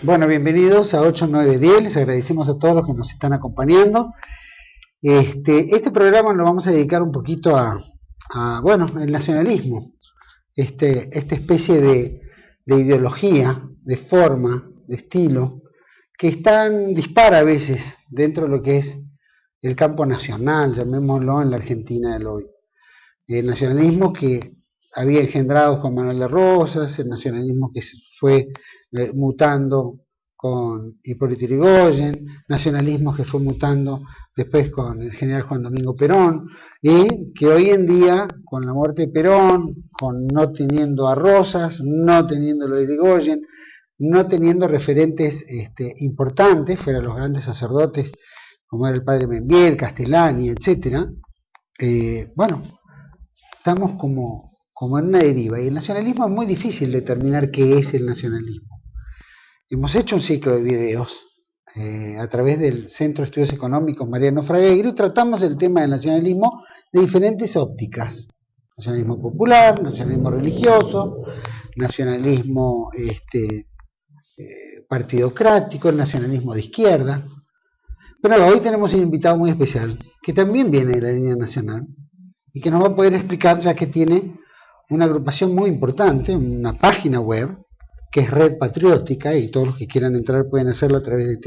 Bueno, bienvenidos a 8910, les agradecemos a todos los que nos están acompañando. Este programa lo vamos a dedicar un poquito a el nacionalismo, esta especie de ideología, de forma, de estilo, que es tan dispara a veces dentro de lo que es el campo nacional, llamémoslo, en la Argentina del hoy. El nacionalismo que había engendrado con Manuel de Rosas, el nacionalismo que se fue mutando con Hipólito Yrigoyen, nacionalismo que fue mutando después con el general Juan Domingo Perón, y que hoy en día, con la muerte de Perón, con no teniendo a Rosas, no teniendo lo de Yrigoyen, no teniendo referentes importantes, fuera los grandes sacerdotes, como era el padre Membiel, Castellani, etc., estamos como en una deriva, y el nacionalismo es muy difícil determinar qué es el nacionalismo. Hemos hecho un ciclo de videos a través del Centro de Estudios Económicos Mariano Fragueiro, y tratamos el tema del nacionalismo de diferentes ópticas: nacionalismo popular, nacionalismo religioso, nacionalismo partidocrático, el nacionalismo de izquierda. Pero hoy tenemos un invitado muy especial, que también viene de la línea nacional, y que nos va a poder explicar, ya que tiene una agrupación muy importante, una página web, que es Red Patriótica, y todos los que quieran entrar pueden hacerlo a través de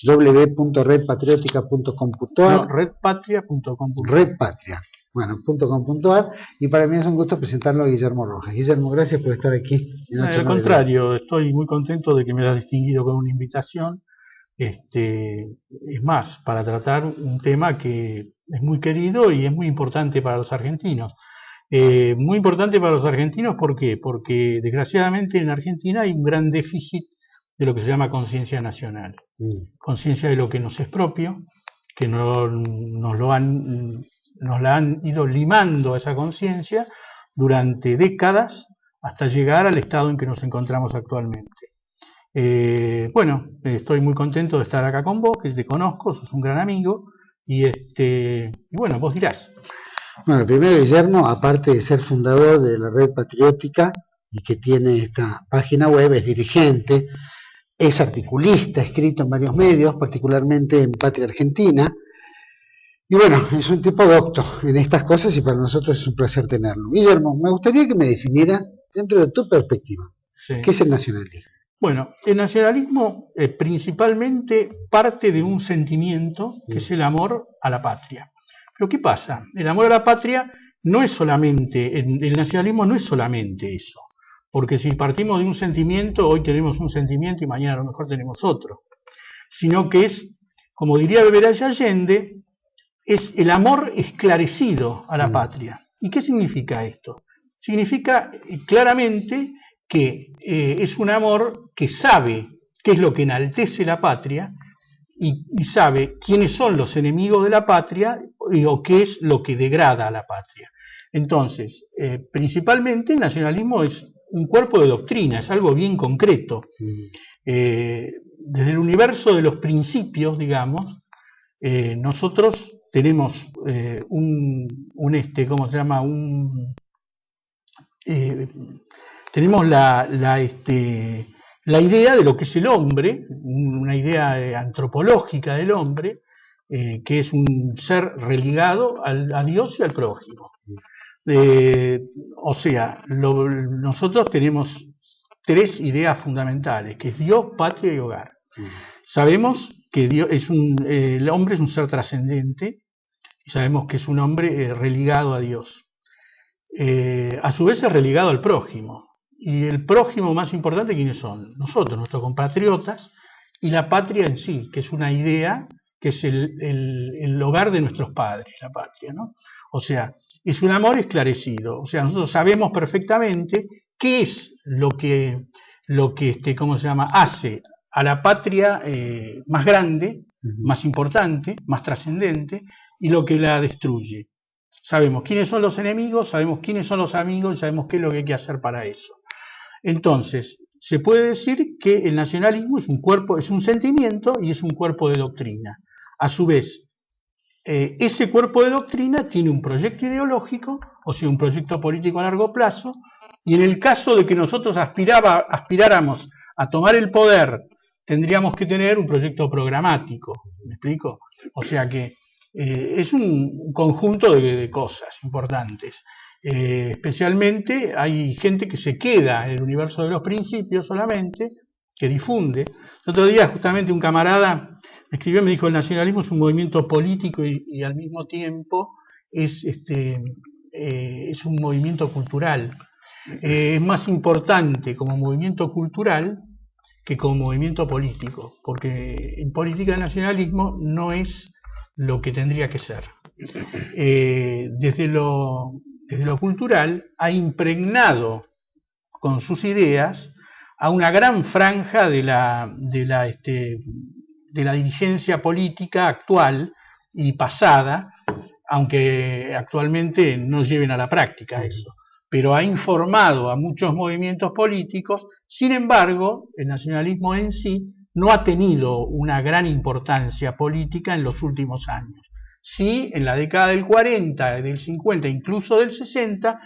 www.redpatriotica.com.ar. No, redpatria.com.ar. Redpatria, .com.ar, y para mí es un gusto presentarlo a Guillermo Rojas. Guillermo, gracias por estar aquí. Al contrario, estoy muy contento de que me hayas distinguido con una invitación. Es más, para tratar un tema que es muy querido y es muy importante para los argentinos. Muy importante para los argentinos, ¿por qué? Porque desgraciadamente en Argentina hay un gran déficit de lo que se llama conciencia nacional. Conciencia de lo que nos es propio, que nos la han ido limando a esa conciencia durante décadas hasta llegar al estado en que nos encontramos actualmente. Estoy muy contento de estar acá con vos, que te conozco, sos un gran amigo, y bueno, vos dirás. Bueno, primero, Guillermo, aparte de ser fundador de la Red Patriótica y que tiene esta página web, es dirigente, es articulista, escrito en varios medios, particularmente en Patria Argentina, y bueno, es un tipo docto en estas cosas, y para nosotros es un placer tenerlo. Guillermo, me gustaría que me definieras, dentro de tu perspectiva, sí, ¿qué es el nacionalismo? Bueno, el nacionalismo principalmente parte de un sentimiento que es el amor a la patria. Pero ¿qué pasa? El amor a la patria no es solamente, el nacionalismo no es solamente eso, porque si partimos de un sentimiento, hoy tenemos un sentimiento y mañana a lo mejor tenemos otro, sino que es, como diría Beberá Allende, es el amor esclarecido a la patria. ¿Y qué significa esto? Significa claramente que es un amor que sabe qué es lo que enaltece la patria, y sabe quiénes son los enemigos de la patria o qué es lo que degrada a la patria. Entonces, principalmente el nacionalismo es un cuerpo de doctrina, es algo bien concreto. Desde el universo de los principios, digamos, nosotros tenemos tenemos la idea de lo que es el hombre, una idea antropológica del hombre, que es un ser religado a Dios y al prójimo. Nosotros tenemos tres ideas fundamentales, que es Dios, patria y hogar. Sabemos que el hombre es un ser trascendente, y sabemos que es un hombre religado a Dios. A su vez es religado al prójimo. Y el prójimo más importante, ¿quiénes son? Nosotros, nuestros compatriotas, y la patria en sí, que es una idea, que es el hogar de nuestros padres, la patria, ¿no? O sea, es un amor esclarecido. O sea, nosotros sabemos perfectamente qué es lo que hace a la patria más grande, más importante, más trascendente, y lo que la destruye. Sabemos quiénes son los enemigos, sabemos quiénes son los amigos, y sabemos qué es lo que hay que hacer para eso. Entonces, se puede decir que el nacionalismo es un sentimiento y es un cuerpo de doctrina. A su vez, ese cuerpo de doctrina tiene un proyecto ideológico, o sea, un proyecto político a largo plazo, y en el caso de que nosotros aspiráramos a tomar el poder tendríamos que tener un proyecto programático, ¿me explico? O sea que es un conjunto de cosas importantes. Especialmente hay gente que se queda en el universo de los principios solamente, que difunde. El otro día justamente un camarada me escribió y me dijo: el nacionalismo es un movimiento político y al mismo tiempo es un movimiento cultural. Es más importante como movimiento cultural que como movimiento político, porque en política el nacionalismo no es lo que tendría que ser. Desde lo cultural ha impregnado con sus ideas a una gran franja de la dirigencia política actual y pasada, aunque actualmente no lleven a la práctica eso, pero ha informado a muchos movimientos políticos. Sin embargo, el nacionalismo en sí no ha tenido una gran importancia política en los últimos años. Sí, en la década del 40, del 50, incluso del 60,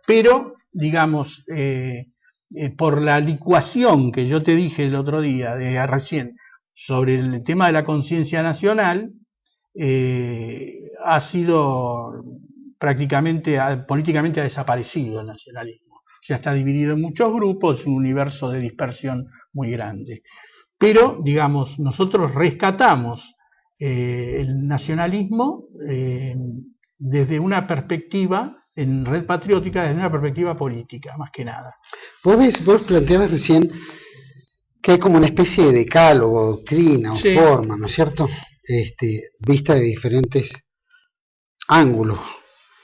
pero, digamos, por la licuación que yo te dije el otro día, recién, sobre el tema de la conciencia nacional, ha sido prácticamente, políticamente ha desaparecido el nacionalismo. O sea, está dividido en muchos grupos, un universo de dispersión muy grande. Pero, digamos, nosotros rescatamos el nacionalismo desde una perspectiva, en Red Patriótica, desde una perspectiva política, más que nada. Vos planteabas recién que hay como una especie de decálogo, doctrina o forma, ¿no es cierto? Vista de diferentes ángulos.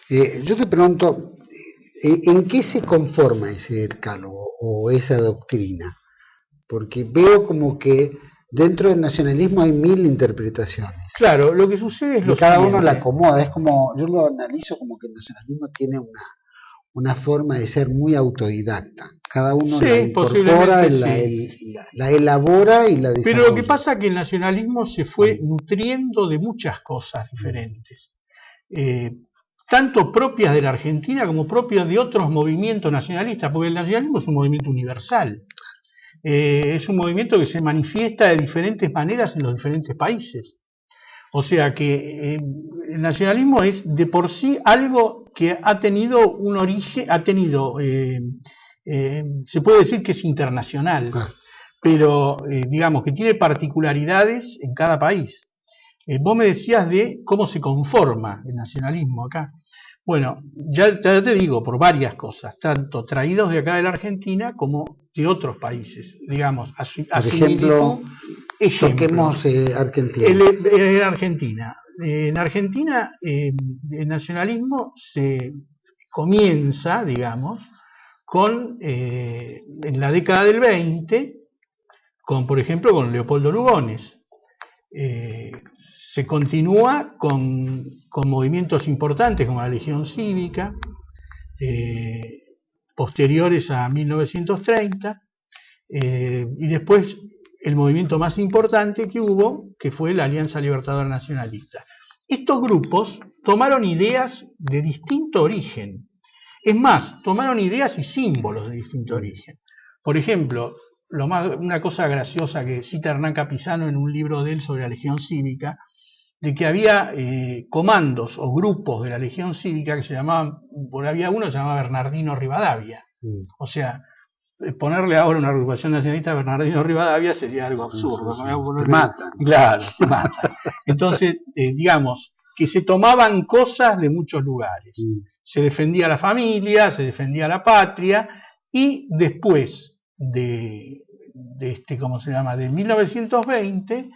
Yo te pregunto, ¿en qué se conforma ese decálogo o esa doctrina? Porque veo como que dentro del nacionalismo hay 1000 interpretaciones. Claro, lo que sucede es lo cada siguiente. uno la acomoda, es como, yo lo analizo como que el nacionalismo tiene una forma de ser muy autodidacta. Cada uno la incorpora, la elabora y la desarrolla. Pero lo que pasa es que el nacionalismo se fue nutriendo de muchas cosas diferentes. Tanto propias de la Argentina como propias de otros movimientos nacionalistas, porque el nacionalismo es un movimiento universal. Es un movimiento que se manifiesta de diferentes maneras en los diferentes países. O sea que el nacionalismo es de por sí algo que ha tenido un origen, se puede decir que es internacional, pero digamos que tiene particularidades en cada país. Vos me decías de cómo se conforma el nacionalismo acá. Bueno, ya te digo, por varias cosas, tanto traídos de acá de la Argentina como de otros países, digamos. Por ejemplo, toquemos Argentina. En Argentina el nacionalismo se comienza, digamos, en la década del 20, por ejemplo, con Leopoldo Lugones. Se continúa con movimientos importantes como la Legión Cívica, posteriores a 1930, y después el movimiento más importante que hubo, que fue la Alianza Libertadora Nacionalista. Estos grupos tomaron ideas de distinto origen. Es más, tomaron ideas y símbolos de distinto origen. Por ejemplo, una cosa graciosa que cita Hernán Capizano en un libro de él sobre la Legión Cívica, de que había comandos o grupos de la Legión Cívica que se llamaban, había uno que se llamaba Bernardino Rivadavia. O sea, ponerle ahora una agrupación nacionalista a Bernardino Rivadavia sería algo absurdo. Te matan. Claro, te matan. Entonces, digamos, que se tomaban cosas de muchos lugares. Se defendía la familia, se defendía la patria, y después de 1920,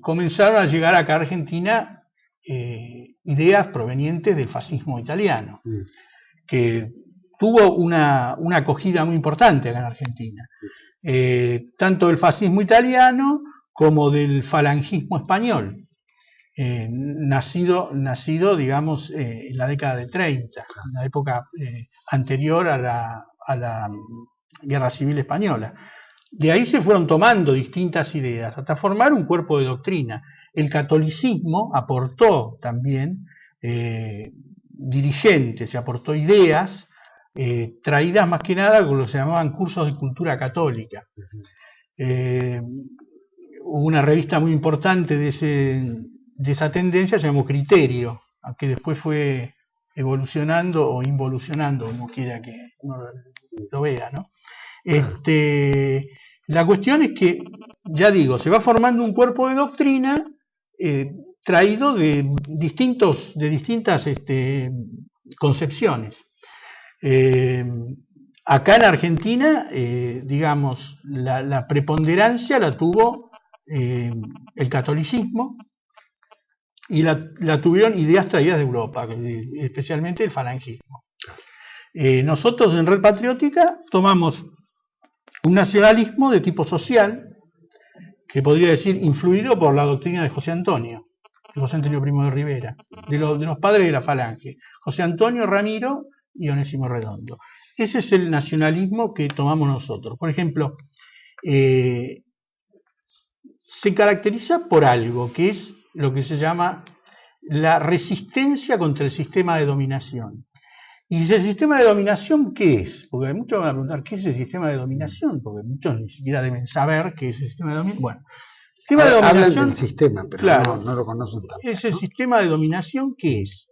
comenzaron a llegar acá a Argentina ideas provenientes del fascismo italiano, que tuvo una acogida muy importante acá en Argentina, tanto del fascismo italiano como del falangismo español, nacido, digamos, en la década de 30, en la época anterior a la Guerra Civil Española. De ahí se fueron tomando distintas ideas hasta formar un cuerpo de doctrina. El catolicismo aportó también dirigentes, se aportó ideas traídas más que nada con lo que se llamaban cursos de cultura católica. Hubo una revista muy importante de esa tendencia, se llamó Criterio, aunque después fue evolucionando o involucionando, como quiera que uno lo vea, ¿no? La cuestión es que, ya digo, se va formando un cuerpo de doctrina traído de distintas concepciones. Acá en Argentina, digamos, la preponderancia la tuvo el catolicismo y la tuvieron ideas traídas de Europa, especialmente el falangismo. Nosotros en Red Patriótica tomamos un nacionalismo de tipo social, que podría decir influido por la doctrina de José Antonio Primo de Rivera, de los padres de la Falange, José Antonio, Ramiro y Onésimo Redondo. Ese es el nacionalismo que tomamos nosotros. Por ejemplo, se caracteriza por algo que es lo que se llama la resistencia contra el sistema de dominación. ¿Y ese sistema de dominación qué es? Porque muchos van a preguntar, ¿qué es el sistema de dominación? Porque muchos ni siquiera deben saber qué es el sistema de dominación. Bueno, el sistema de dominación... Hablan del sistema, pero claro, no lo conocen tanto. Ese sistema de dominación, ¿qué es?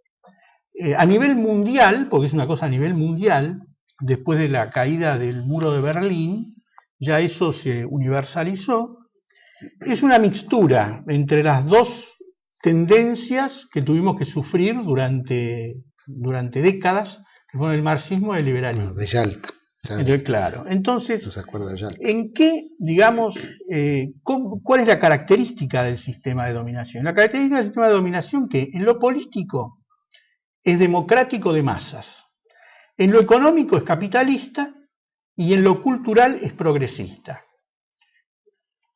A nivel mundial, porque es una cosa a nivel mundial, después de la caída del muro de Berlín, ya eso se universalizó, es una mixtura entre las dos tendencias que tuvimos que sufrir durante décadas, que fueron el marxismo y el liberalismo. De Yalta. Entonces, claro. Entonces, no se acuerda de Yalta. ¿en qué, digamos, cuál es la característica del sistema de dominación? La característica del sistema de dominación que en lo político es democrático de masas, en lo económico es capitalista y en lo cultural es progresista.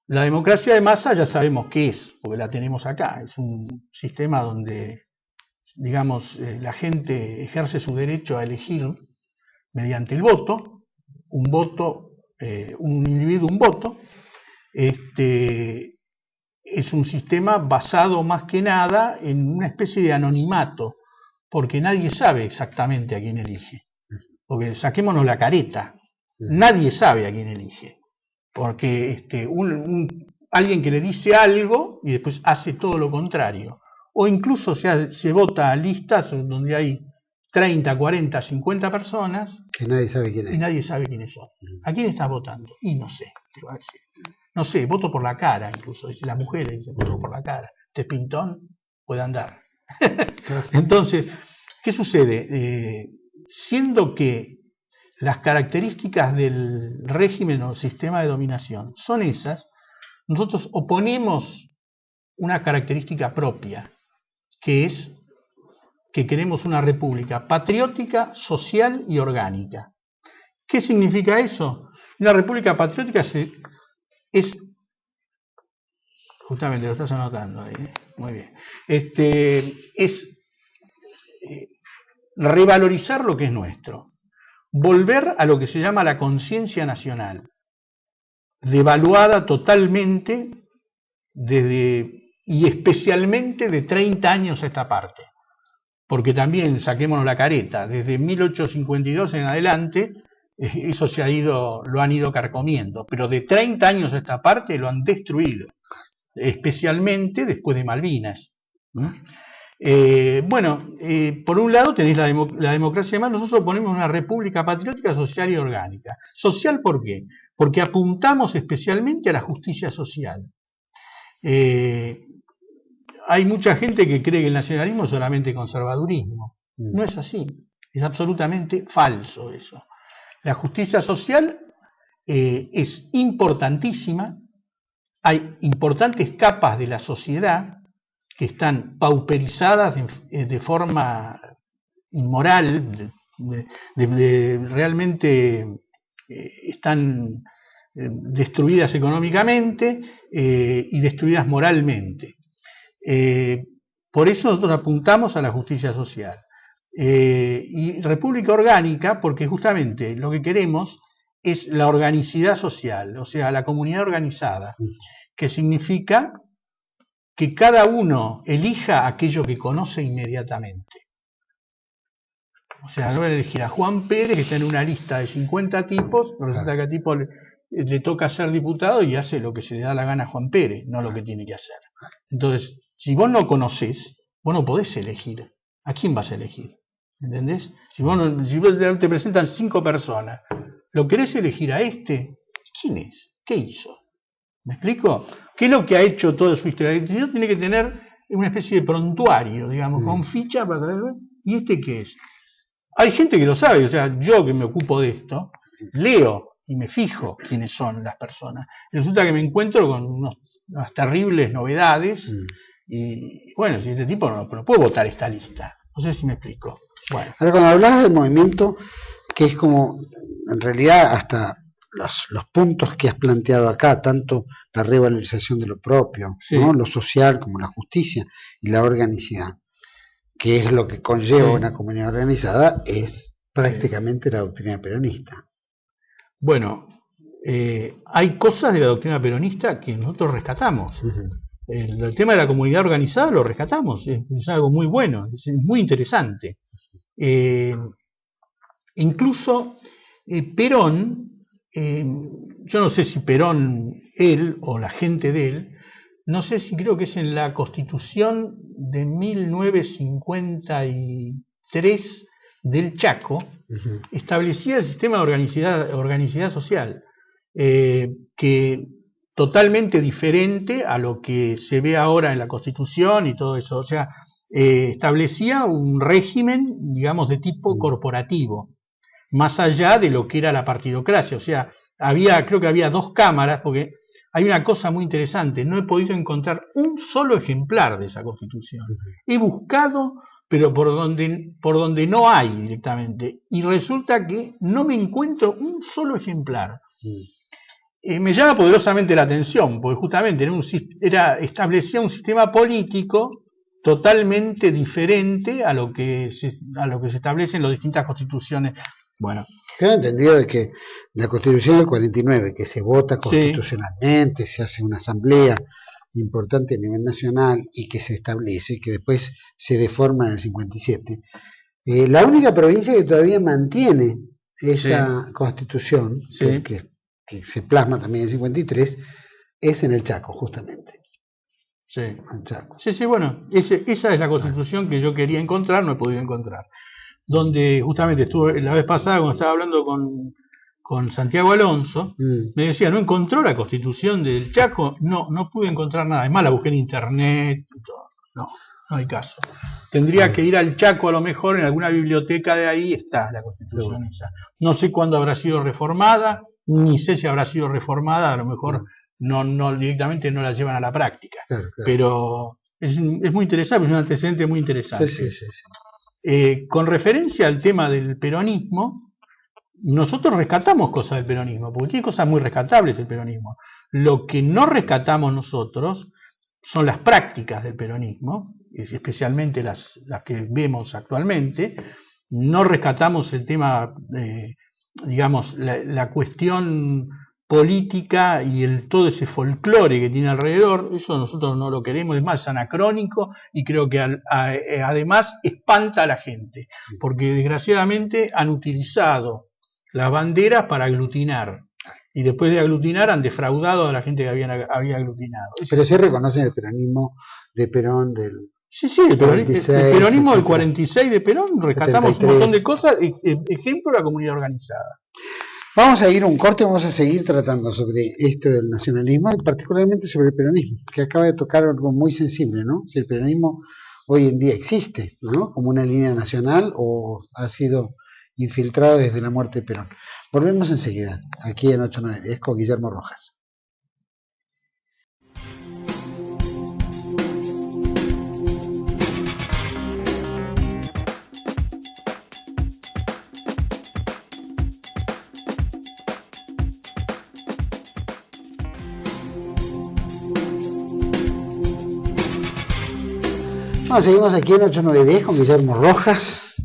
La democracia de masas ya sabemos qué es, porque la tenemos acá. Es un sistema donde, digamos, la gente ejerce su derecho a elegir mediante el voto, un individuo, un voto. Es un sistema basado más que nada en una especie de anonimato, porque nadie sabe exactamente a quién elige. Porque saquémonos la careta, nadie sabe a quién elige. Porque alguien que le dice algo y después hace todo lo contrario. O incluso se vota a listas donde hay 30, 40, 50 personas que nadie sabe quién es. Y nadie sabe quiénes son. ¿A quién estás votando? Y no sé, te va a decir. No sé, voto por la cara, incluso. Dice la mujer, dice, voto por la cara. Este pintón puede andar. Entonces, ¿qué sucede? Siendo que las características del régimen o sistema de dominación son esas, nosotros oponemos una característica propia, que es que queremos una república patriótica, social y orgánica. ¿Qué significa eso? Una república patriótica es justamente lo estás anotando ahí, muy bien, es revalorizar lo que es nuestro, volver a lo que se llama la conciencia nacional, devaluada totalmente y especialmente de 30 años a esta parte. Porque también, saquémonos la careta, desde 1852 en adelante, eso lo han ido carcomiendo, pero de 30 años a esta parte lo han destruido, especialmente después de Malvinas. Por un lado tenéis la democracia más, nosotros ponemos una república patriótica, social y orgánica. ¿Social por qué? Porque apuntamos especialmente a la justicia social. Hay mucha gente que cree que el nacionalismo es solamente conservadurismo. No es así, es absolutamente falso eso. La justicia social es importantísima, hay importantes capas de la sociedad que están pauperizadas de forma inmoral, realmente están destruidas económicamente y destruidas moralmente. Por eso nosotros apuntamos a la justicia social. Y república orgánica, porque justamente lo que queremos es la organicidad social, o sea, la comunidad organizada, que significa que cada uno elija aquello que conoce inmediatamente. O sea, no van a elegir a Juan Pérez, que está en una lista de 50 tipos, resulta que al tipo le toca ser diputado y hace lo que se le da la gana a Juan Pérez, no lo que tiene que hacer. Entonces, si vos no conocés, vos no podés elegir. ¿A quién vas a elegir? ¿Entendés? Si vos te presentan 5 personas, ¿lo querés elegir a este? ¿Quién es? ¿Qué hizo? ¿Me explico? ¿Qué es lo que ha hecho toda su historia? El señor tiene que tener una especie de prontuario, digamos, con ficha para traer. ¿Y este qué es? Hay gente que lo sabe, o sea, yo que me ocupo de esto, leo y me fijo quiénes son las personas. Y resulta que me encuentro con unas terribles novedades y, bueno, si este tipo no puede votar esta lista. No sé si me explico. Bueno. Ahora, cuando hablabas del movimiento, que es como, en realidad, hasta los puntos que has planteado acá, tanto la revalorización de lo propio, sí, ¿no?, lo social como la justicia y la organicidad, que es lo que conlleva una comunidad organizada, es prácticamente la doctrina peronista. Bueno, hay cosas de la doctrina peronista que nosotros rescatamos. El tema de la comunidad organizada lo rescatamos, es algo muy bueno, es muy interesante. Incluso Perón, yo no sé si Perón, él o la gente de él, no sé si creo que es en la Constitución de 1953 del Chaco, establecía el sistema de organicidad social, que totalmente diferente a lo que se ve ahora en la Constitución y todo eso. O sea, establecía un régimen, digamos, de tipo corporativo, más allá de lo que era la partidocracia. O sea, creo que había 2 cámaras, porque hay una cosa muy interesante, no he podido encontrar un solo ejemplar de esa Constitución. He buscado, pero por donde no hay directamente, y resulta que no me encuentro un solo ejemplar. Me llama poderosamente la atención, porque justamente establecía un sistema político totalmente diferente a lo que se establece en las distintas constituciones. Bueno, tengo entendido de que la Constitución del 49, que se vota constitucionalmente, se hace una asamblea importante a nivel nacional y que se establece, que después se deforma en el 57, la única provincia que todavía mantiene esa Constitución, que se plasma también en el 53, es en el Chaco, justamente. Sí, bueno, esa es la Constitución que yo quería encontrar, no he podido encontrar. Donde justamente estuve la vez pasada cuando estaba hablando con Santiago Alonso, me decía, no encontró la Constitución del Chaco, no pude encontrar nada, además la busqué en internet y todo, no hay caso. Tendría que ir al Chaco, a lo mejor en alguna biblioteca de ahí está la Constitución esa. No sé cuándo habrá sido reformada, ni sé si habrá sido reformada, a lo mejor no directamente no la llevan a la práctica, pero es muy interesante, es un antecedente muy interesante. Sí. Con referencia al tema del peronismo, nosotros rescatamos cosas del peronismo, porque tiene cosas muy rescatables el peronismo. Lo que no rescatamos nosotros son las prácticas del peronismo, especialmente las que vemos actualmente. No rescatamos el tema, digamos, la cuestión política y todo ese folclore que tiene alrededor. Eso nosotros no lo queremos, es más, es anacrónico y creo que además espanta a la gente, porque desgraciadamente han utilizado las banderas para aglutinar y después de aglutinar han defraudado a la gente que había aglutinado. Pero se reconoce el peronismo de Perón del... Sí, el peronismo del 46 de Perón, rescatamos 73. Un montón de cosas, ejemplo, la comunidad organizada. Vamos a ir a un corte, vamos a seguir tratando sobre esto del nacionalismo y particularmente sobre el peronismo, que acaba de tocar algo muy sensible, ¿no? Si el peronismo hoy en día existe, ¿no?, como una línea nacional o ha sido infiltrado desde la muerte de Perón. Volvemos enseguida, aquí en 8-9-10 con Guillermo Rojas. Bueno, seguimos aquí en 8-9-10 con Guillermo Rojas,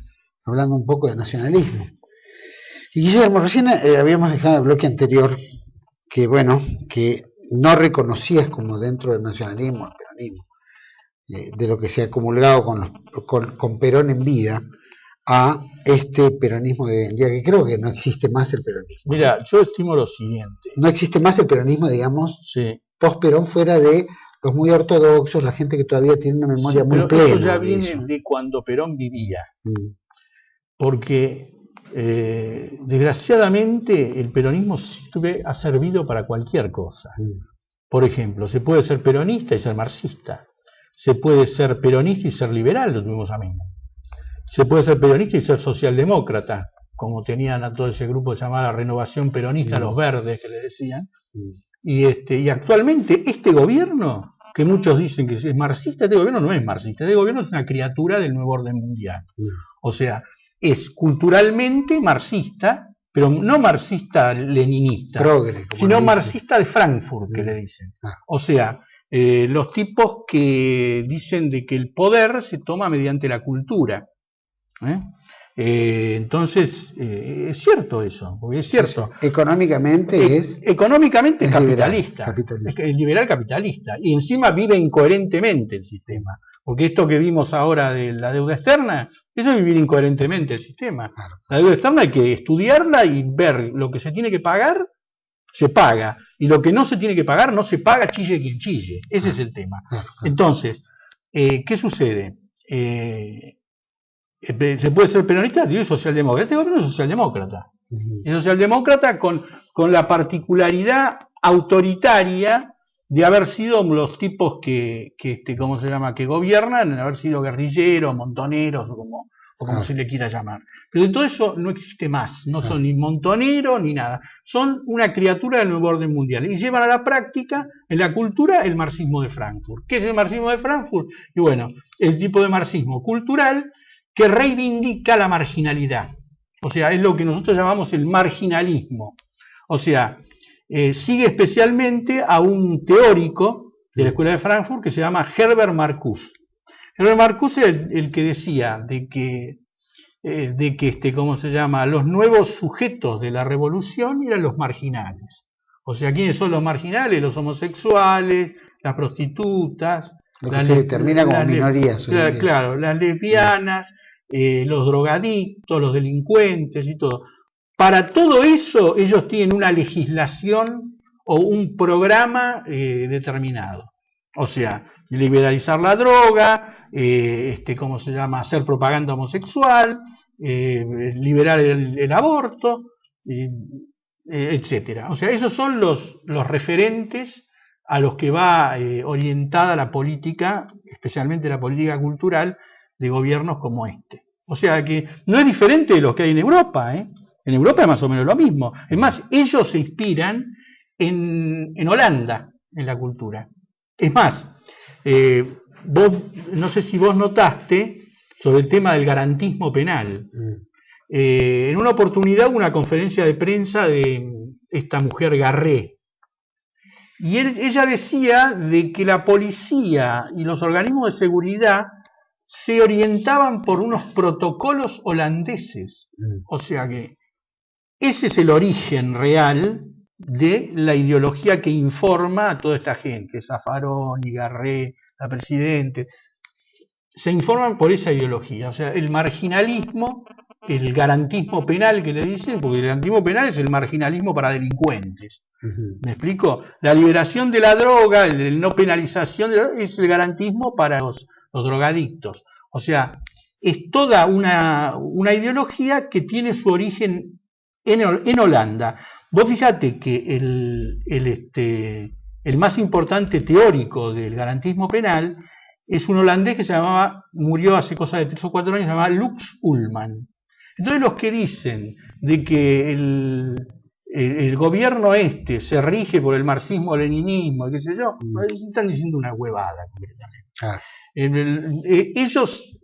hablando un poco de nacionalismo. Y Guillermo, recién habíamos dejado el bloque anterior que no reconocías como dentro del nacionalismo, el peronismo, de lo que se ha acumulado con Perón en vida, a este peronismo de hoy en día, que creo que no existe más el peronismo. Mira, yo estimo lo siguiente. No existe más el peronismo, digamos, Sí. post-Perón, fuera de los muy ortodoxos, la gente que todavía tiene una memoria muy pero plena. Eso ya de viene eso. de cuando Perón vivía. Porque desgraciadamente el peronismo ha servido para cualquier cosa. Por ejemplo, se puede ser peronista y ser marxista. Se puede ser peronista y ser liberal, lo tuvimos a mí. Se puede ser peronista y ser socialdemócrata, como tenían a todo ese grupo que se llamaba la Renovación Peronista, los verdes que le decían. Y actualmente este gobierno, que muchos dicen que es marxista, este gobierno no es marxista, este gobierno es una criatura del nuevo orden mundial. O sea, es culturalmente marxista, pero no marxista-leninista, Progre, sino marxista de Frankfurt, que le dicen. O sea, los tipos que dicen de que el poder se toma mediante la cultura. Entonces, es cierto eso, porque es cierto. Sí. Económicamente es capitalista. Es liberal capitalista. Y encima vive incoherentemente el sistema. Porque esto que vimos ahora de la deuda externa, eso es vivir incoherentemente el sistema. Claro. La deuda externa hay que estudiarla y ver lo que se tiene que pagar, se paga. Y lo que no se tiene que pagar, no se paga, chille quien chille. Ese es el tema. Entonces, ¿qué sucede? Se puede ser peronista y socialdemócrata. Este gobierno es socialdemócrata. Es socialdemócrata con la particularidad autoritaria de haber sido los tipos que ¿cómo se llama?, que gobiernan, haber sido guerrilleros, montoneros, o como se le quiera llamar. Pero de todo eso no existe más, no son ni montoneros ni nada, son una criatura del nuevo orden mundial y llevan a la práctica, en la cultura, el marxismo de Frankfurt. ¿Qué es el marxismo de Frankfurt? Y bueno, el tipo de marxismo cultural que reivindica la marginalidad. O sea, es lo que nosotros llamamos el marginalismo. O sea, sigue especialmente a un teórico de la Escuela de Frankfurt que se llama Herbert Marcuse. Herbert Marcuse es el que decía de que ¿cómo se llama?, los nuevos sujetos de la revolución eran los marginales. O sea, ¿quiénes son los marginales? Los homosexuales, las prostitutas, lo que se determina como minorías. Claro, las lesbianas, los drogadictos, los delincuentes y todo. Para todo eso ellos tienen una legislación o un programa determinado. O sea, liberalizar la droga, ¿cómo se llama?, hacer propaganda homosexual, liberar el aborto, etcétera. O sea, esos son los referentes a los que va orientada la política, especialmente la política cultural de gobiernos como este. O sea que no es diferente de lo que hay en Europa, ¿eh? En Europa es más o menos lo mismo. Es más, ellos se inspiran en Holanda, en la cultura. Es más, no sé si vos notaste sobre el tema del garantismo penal. En una oportunidad hubo una conferencia de prensa de esta mujer Garré. Y ella decía de que la policía y los organismos de seguridad se orientaban por unos protocolos holandeses. O sea que ese es el origen real de la ideología que informa a toda esta gente, Zaffaroni y Garré, la Presidente. Se informan por esa ideología. O sea, el marginalismo, el garantismo penal que le dicen, porque el garantismo penal es el marginalismo para delincuentes. ¿Me explico? La liberación de la droga, el no penalización es el garantismo para los drogadictos. O sea, es toda una ideología que tiene su origen en Holanda. Vos fíjate que el más importante teórico del garantismo penal es un holandés que murió hace cosa de 3 o 4 años, se llama Lux Ullmann. Entonces los que dicen de que el gobierno se rige por el marxismo-leninismo, qué sé yo, están diciendo una huevada completamente. Ellos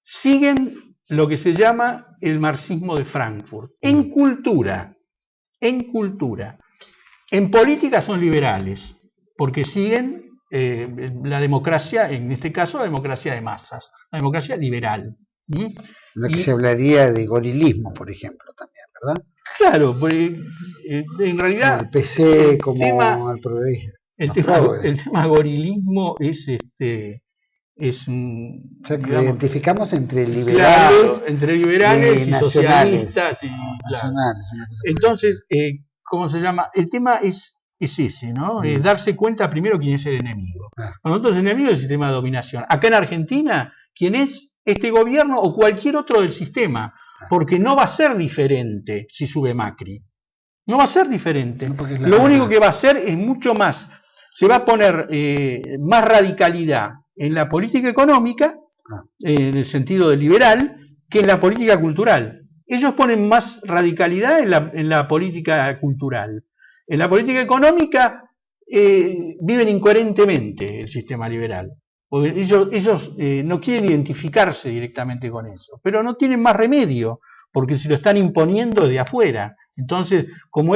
siguen lo que se llama el marxismo de Frankfurt. En cultura. En política son liberales, porque siguen la democracia, en este caso la democracia de masas, la democracia liberal. Lo que se hablaría de gorilismo, por ejemplo, también, ¿verdad? Claro, en realidad... Como el PC, como el progreso. El tema gorilismo es es un... O sea, que lo digamos, identificamos entre claro, liberales, entre liberales y nacionales. socialistas. Y, claro. Nacionales, una cosa Entonces, ¿cómo se llama? El tema es ese, ¿no? Es darse cuenta primero quién es el enemigo. Nosotros, el enemigo es el sistema de dominación. Acá en Argentina, ¿quién es? Este gobierno o cualquier otro del sistema, porque no va a ser diferente si sube Macri. No va a ser diferente. No, lo único que va a hacer es mucho más, se va a poner más radicalidad en la política económica, en el sentido de liberal, que en la política cultural. Ellos ponen más radicalidad en la política cultural. En la política económica viven incoherentemente el sistema liberal. Porque ellos no quieren identificarse directamente con eso, pero no tienen más remedio, porque se lo están imponiendo de afuera. Entonces, como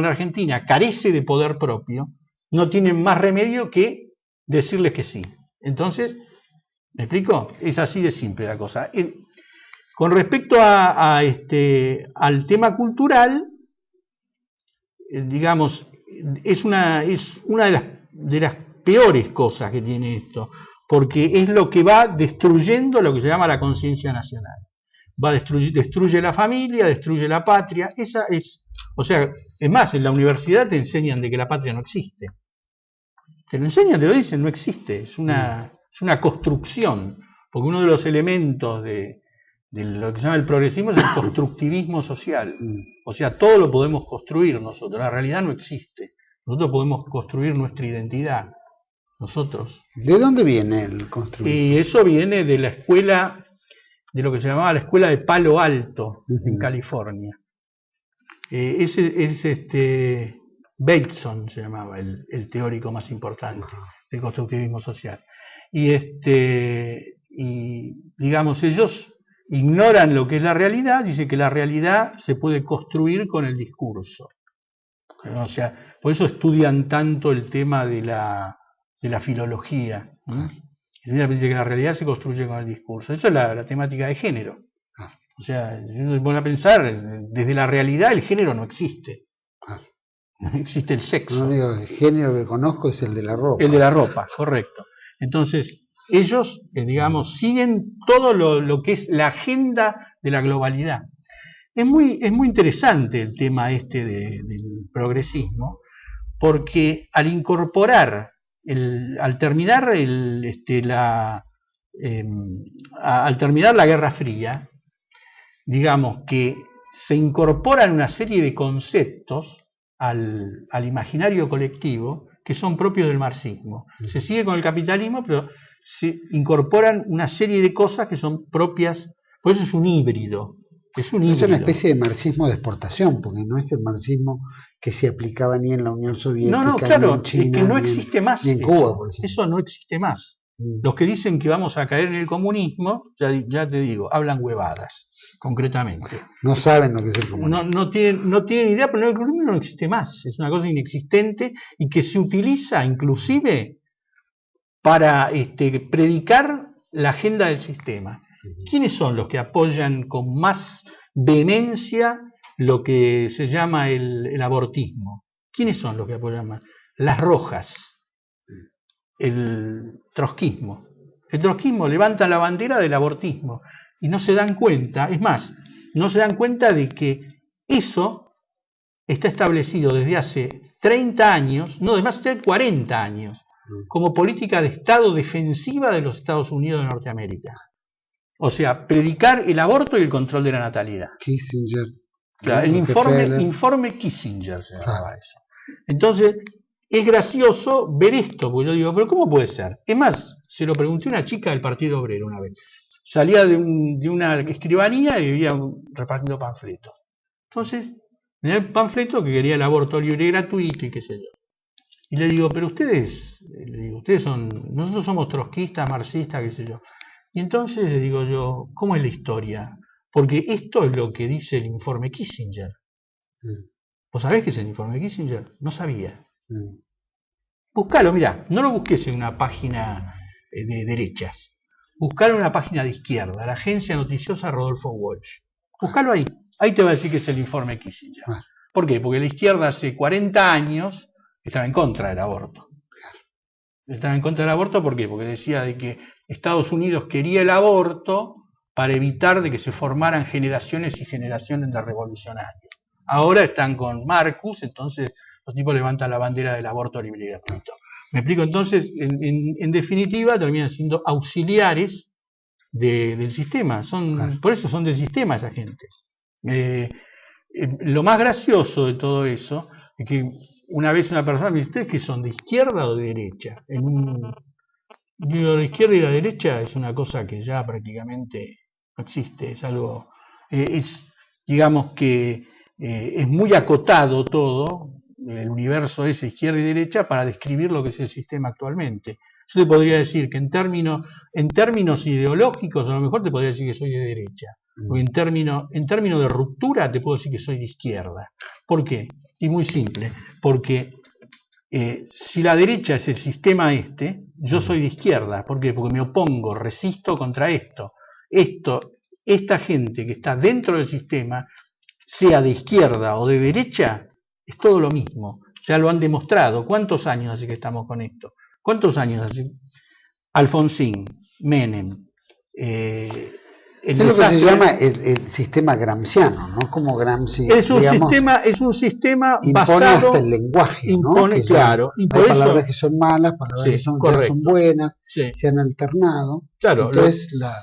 la Argentina carece de poder propio, no tienen más remedio que decirles que sí. Entonces, ¿me explico? Es así de simple la cosa. Con respecto al tema cultural, digamos, es una de las peores cosas que tiene esto, porque es lo que va destruyendo lo que se llama la conciencia nacional. Destruye la familia, destruye la patria. O sea, es más, en la universidad te enseñan de que la patria no existe. Te lo enseñan, te lo dicen, no existe. Es una construcción, porque uno de los elementos de lo que se llama el progresismo es el constructivismo social. O sea, todo lo podemos construir nosotros. La realidad no existe. Nosotros podemos construir nuestra identidad. Nosotros. ¿De dónde viene el construir? Y eso viene de la escuela, de lo que se llamaba la escuela de Palo Alto, en California. Bateson se llamaba el teórico más importante del constructivismo social. Y digamos, ellos ignoran lo que es la realidad, dicen que la realidad se puede construir con el discurso. O sea, por eso estudian tanto el tema de la filología. Dice que la realidad se construye con el discurso. Eso es la temática de género. O sea, si uno se pone a pensar, desde la realidad el género no existe. No existe el sexo. El único género que conozco es el de la ropa. El de la ropa, correcto. Entonces, ellos, digamos, siguen todo lo que es la agenda de la globalidad. Es muy interesante el tema del progresismo, porque al incorporar, al terminar la Guerra Fría, digamos que se incorporan una serie de conceptos al imaginario colectivo que son propios del marxismo. Se sigue con el capitalismo, pero se incorporan una serie de cosas que son propias, por eso es un híbrido. Es una especie de marxismo de exportación, porque no es el marxismo que se aplicaba ni en la Unión Soviética, no, claro, ni en China, es que no existe más ni en Cuba, por ejemplo. Eso no existe más. Los que dicen que vamos a caer en el comunismo, ya te digo, hablan huevadas, concretamente. No saben lo que es el comunismo. No tienen idea, pero el comunismo no existe más. Es una cosa inexistente y que se utiliza inclusive para predicar la agenda del sistema. ¿Quiénes son los que apoyan con más vehemencia lo que se llama el abortismo? ¿Quiénes son los que apoyan más? Las rojas, el trotskismo. El trotskismo levanta la bandera del abortismo y no se dan cuenta, es más, no se dan cuenta de que eso está establecido desde hace 30 años, no, además de 40 años, como política de Estado defensiva de los Estados Unidos de Norteamérica. O sea, predicar el aborto y el control de la natalidad. Kissinger. Claro, el informe Kissinger se llamaba eso. Entonces, es gracioso ver esto, porque yo digo, pero ¿cómo puede ser? Es más, se lo pregunté a una chica del Partido Obrero una vez. Salía de una escribanía y vivía repartiendo panfletos. Entonces, me da el panfleto que quería el aborto libre y gratuito y qué sé yo. Y le digo, pero ustedes nosotros somos trotskistas, marxistas, qué sé yo. Y entonces le digo yo, ¿cómo es la historia? Porque esto es lo que dice el informe Kissinger. ¿Vos sabés qué es el informe Kissinger? No sabía. Buscalo, mirá, no lo busques en una página de derechas. Buscalo en una página de izquierda, la agencia noticiosa Rodolfo Walsh. Buscalo ahí. Ahí te va a decir que es el informe Kissinger. ¿Por qué? Porque la izquierda hace 40 años estaba en contra del aborto. Estaba en contra del aborto, ¿por qué? Porque decía de que Estados Unidos quería el aborto para evitar de que se formaran generaciones y generaciones de revolucionarios. Ahora están con Marcus, entonces los tipos levantan la bandera del aborto libre y gratuito. ¿Me explico? Entonces, en definitiva, terminan siendo auxiliares del sistema. Por eso son del sistema esa gente. Lo más gracioso de todo eso es que una vez una persona me dice, ¿ustedes qué son, de izquierda o de derecha? Digo, la izquierda y la derecha es una cosa que ya prácticamente no existe, es algo, digamos que es muy acotado todo, el universo es izquierda y derecha para describir lo que es el sistema actualmente. Yo te podría decir que en términos ideológicos a lo mejor te podría decir que soy de derecha, o en términos de ruptura te puedo decir que soy de izquierda. ¿Por qué? Y muy simple, porque si la derecha es el sistema yo soy de izquierda. ¿Por qué? Porque me opongo, resisto contra esto. Esta gente que está dentro del sistema, sea de izquierda o de derecha, es todo lo mismo. Ya lo han demostrado. ¿Cuántos años hace que estamos con esto? ¿Cuántos años hace? Alfonsín, Menem. Es lo que se llama el sistema gramsciano, ¿no? Como Gramsci, es un sistema impone basado, hasta el lenguaje, ¿no? Que claro. Hay palabras que son malas, palabras que son buenas, se han alternado. Claro, entonces la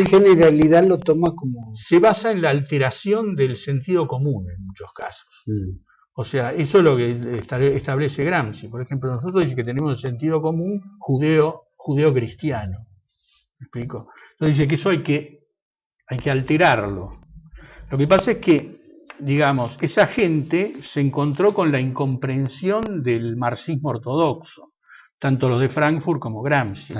generalidad lo toma como... Se basa en la alteración del sentido común en muchos casos. O sea, eso es lo que establece Gramsci. Por ejemplo, nosotros dice que tenemos el sentido común judeo-cristiano. ¿Me explico? Entonces dice que eso hay que alterarlo. Lo que pasa es que, digamos, esa gente se encontró con la incomprensión del marxismo ortodoxo, tanto los de Frankfurt como Gramsci.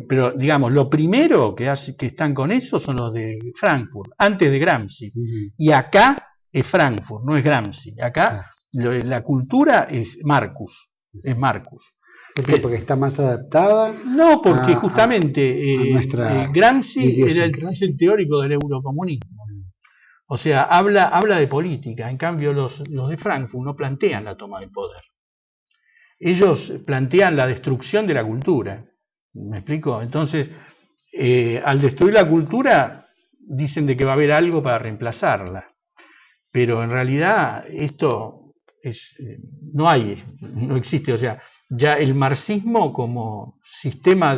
Pero digamos, lo primero que están con eso son los de Frankfurt, antes de Gramsci. Y acá es Frankfurt, no es Gramsci. Acá la cultura es Marcus. ¿Por qué? ¿Porque está más adaptada? No, porque justamente Gramsci es el teórico del eurocomunismo. O sea, habla de política. En cambio, los de Frankfurt no plantean la toma del poder. Ellos plantean la destrucción de la cultura. ¿Me explico? Entonces, al destruir la cultura, dicen de que va a haber algo para reemplazarla. Pero en realidad esto no existe. O sea, ya el marxismo como sistema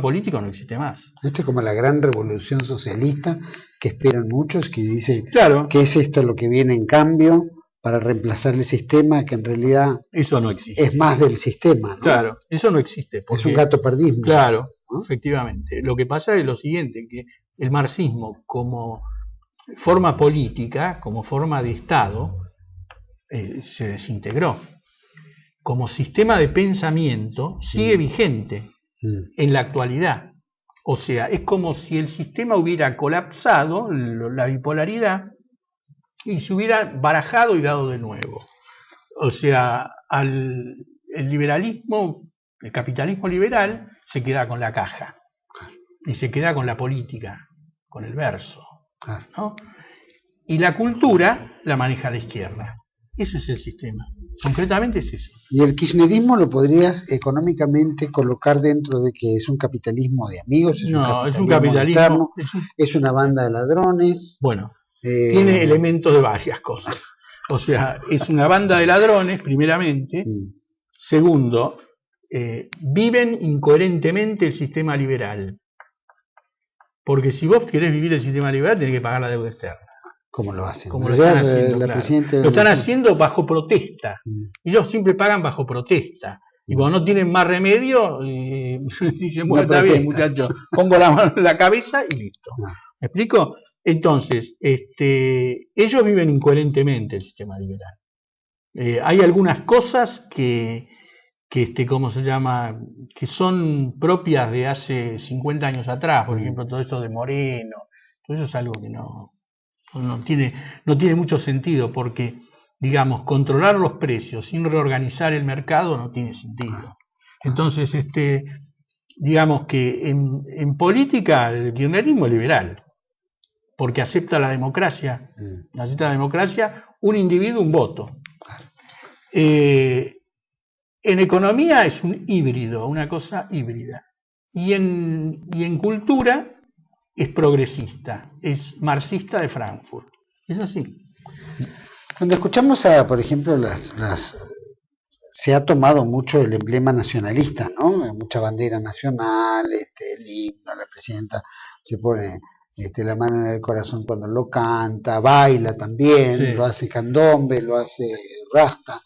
político no existe más. Esto es como la gran revolución socialista que esperan muchos, que dicen que es esto lo que viene en cambio para reemplazar el sistema, que en realidad eso no existe. Es más del sistema, ¿no? Claro, eso no existe. Es un gato perdido. Claro, ¿no? Efectivamente. Lo que pasa es lo siguiente, que el marxismo como forma política, como forma de Estado, se desintegró. Como sistema de pensamiento sigue vigente en la actualidad. O sea, es como si el sistema hubiera colapsado, la bipolaridad, y se hubiera barajado y dado de nuevo. O sea, el liberalismo, el capitalismo liberal, se queda con la caja. Y se queda con la política, con el verso, ¿no? Y la cultura la maneja la izquierda. Ese es el sistema. Concretamente es eso. ¿Y el kirchnerismo lo podrías económicamente colocar dentro de que es un capitalismo de amigos? Es un capitalismo externo, es una banda de ladrones. Bueno, tiene elementos de varias cosas. O sea, es una banda de ladrones, primeramente. Segundo, viven incoherentemente el sistema liberal. Porque si vos querés vivir el sistema liberal, tenés que pagar la deuda externa. ¿Cómo lo hacen? Como lo están haciendo, claro. Lo están haciendo bajo protesta. Ellos siempre pagan bajo protesta. Y cuando no tienen más remedio, dicen, bueno, está bien, muchachos, pongo la mano en la cabeza y listo. ¿Me explico? Entonces, ellos viven incoherentemente el sistema liberal. Hay algunas cosas que ¿cómo se llama?, que son propias de hace 50 años atrás, por ejemplo, todo eso de Moreno, todo eso es algo que no tiene mucho sentido, porque, digamos, controlar los precios sin reorganizar el mercado no tiene sentido. Entonces, digamos que en política el kirchnerismo es liberal, porque acepta la democracia, un individuo, un voto. En economía es un híbrido, una cosa híbrida. y en cultura es progresista, es marxista de Frankfurt. Es así. Cuando escuchamos por ejemplo, se ha tomado mucho el emblema nacionalista, ¿no? Mucha bandera nacional, el himno, la presidenta se pone la mano en el corazón cuando lo canta, baila también, sí. Lo hace candombe, lo hace rasta,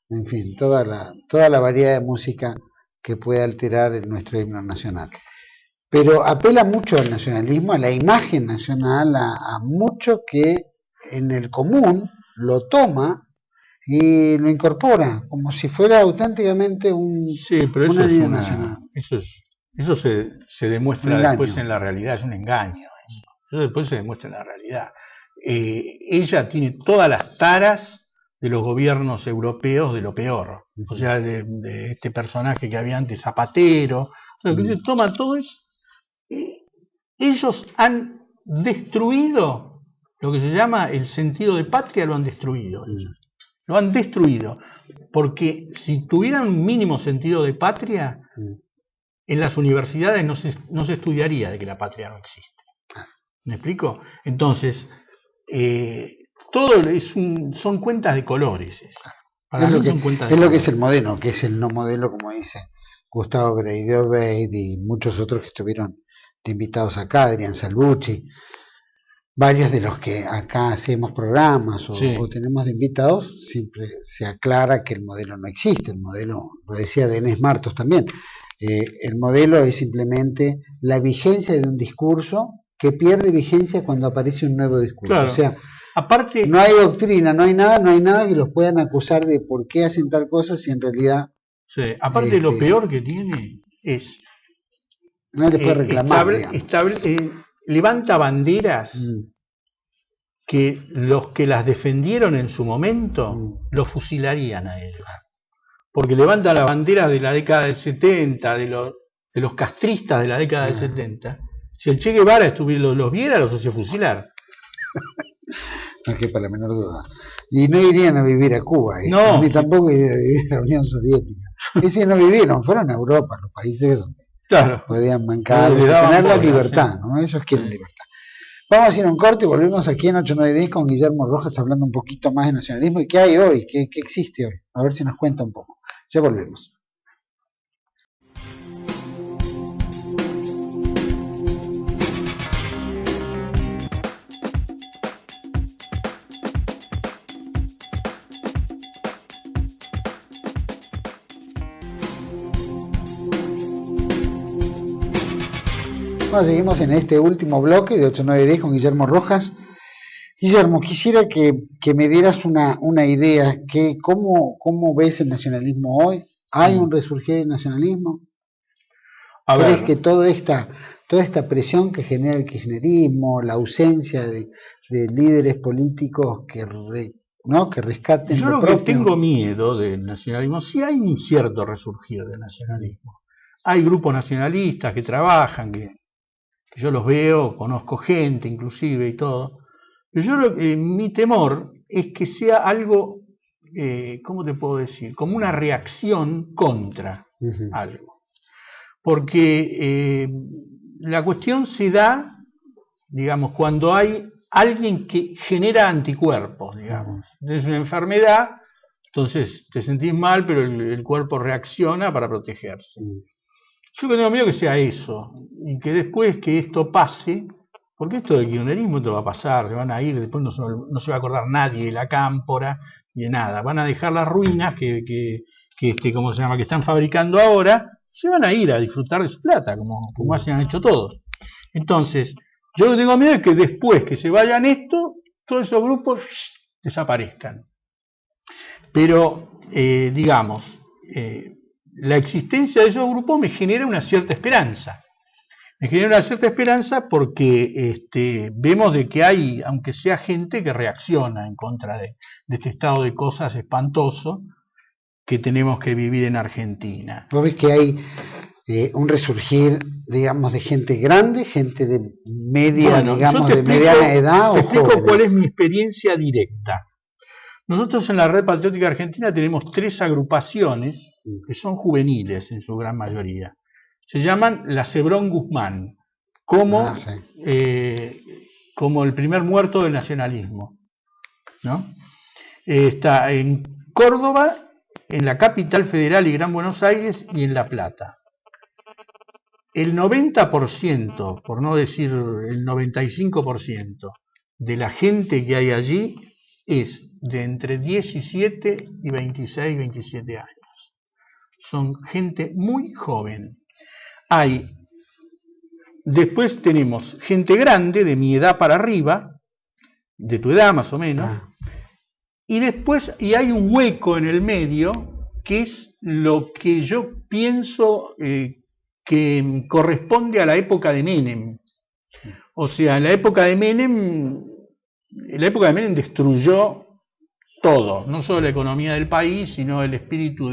en fin, toda la variedad de música que puede alterar nuestro himno nacional. Pero apela mucho al nacionalismo, a la imagen nacional, a mucho que en el común lo toma y lo incorpora, como si fuera auténticamente sí, pero eso es nacional. Eso se demuestra después en la realidad, es un engaño. Eso después se demuestra en la realidad. Ella tiene todas las taras de los gobiernos europeos de lo peor. O sea, de este personaje que había antes, Zapatero. Entonces, toma todo eso. Ellos han destruido lo que se llama el sentido de patria, lo han destruido. Lo han destruido. Porque si tuvieran un mínimo sentido de patria, en las universidades no se estudiaría de que la patria no existe. ¿Me explico? Entonces, todo son cuentas de colores. Para mí son cuentas de colores. Es lo que es el modelo, que es el no modelo, como dice Gustavo Breidel y muchos otros que estuvieron de invitados acá, Adrián Salvucci, varios de los que acá hacemos programas o tenemos de invitados, siempre se aclara que el modelo no existe. El modelo, lo decía Denés Martos también, el modelo es simplemente la vigencia de un discurso que pierde vigencia cuando aparece un nuevo discurso. Claro. O sea, aparte, no hay doctrina, no hay nada que los puedan acusar de por qué hacen tal cosa si en realidad... Sí. Aparte, lo peor que tiene es... No le puede reclamar. Levanta banderas que los que las defendieron en su momento los fusilarían a ellos. Porque levanta la bandera de la década del 70, de los castristas de la década del 70. Si el Che Guevara los viera, los hacía fusilar. No quepa la menor duda. Y no irían a vivir a Cuba, no, ni tampoco irían a vivir a la Unión Soviética. Y si no vivieron, fueron a Europa, los países donde podían bancar, tener la libertad, ¿no? Ellos quieren libertad. Vamos a ir a un corte y volvemos aquí en 8910 con Guillermo Rojas hablando un poquito más de nacionalismo y qué hay hoy, qué existe hoy. A ver si nos cuenta un poco. Ya volvemos. Bueno, seguimos en este último bloque de 8910 con Guillermo Rojas. Guillermo, quisiera que me dieras una idea, ¿cómo ves el nacionalismo hoy? ¿Hay un resurgir del nacionalismo? ¿Crees que toda esta presión que genera el kirchnerismo, la ausencia de líderes políticos que rescaten lo propio? Yo lo que tengo miedo del nacionalismo, sí hay un cierto resurgir del nacionalismo. Hay grupos nacionalistas que trabajan, que yo los veo, conozco gente inclusive y todo. Pero mi temor es que sea algo, ¿cómo te puedo decir? Como una reacción contra algo. Porque la cuestión se da, digamos, cuando hay alguien que genera anticuerpos, digamos. Es una enfermedad, entonces te sentís mal, pero el cuerpo reacciona para protegerse. Yo tengo miedo que sea eso, y que después que esto pase, porque esto del kirchnerismo te va a pasar, se van a ir, después no se va a acordar nadie de la cámpora, ni de nada, van a dejar las ruinas que ¿cómo se llama?, que están fabricando ahora, se van a ir a disfrutar de su plata, como han hecho todos. Entonces, yo lo que tengo miedo es que después que se vayan todos esos grupos desaparezcan. Pero, digamos, la existencia de esos grupos me genera una cierta esperanza. Me genera una cierta esperanza porque vemos de que hay, aunque sea gente que reacciona en contra de este estado de cosas espantoso que tenemos que vivir en Argentina. ¿Vos ves que hay un resurgir, digamos, de gente grande, gente de media, digamos, de mediana edad? Te explico cuál es mi experiencia directa. Nosotros en la Red Patriótica Argentina tenemos 3 agrupaciones que son juveniles en su gran mayoría. se llaman la Cebrón Guzmán, como, sí. como el primer muerto del nacionalismo, ¿no? Está en Córdoba, en la capital federal y Gran Buenos Aires y en La Plata. El 90%, por no decir el 95%, de la gente que hay allí es de entre 17 y 26, 27 años. Son gente muy joven. Después tenemos gente grande, de mi edad para arriba, de tu edad más o menos, y después hay un hueco en el medio, que es lo que yo pienso que corresponde a la época de Menem. O sea, la época de Menem destruyó todo, no solo la economía del país, sino el espíritu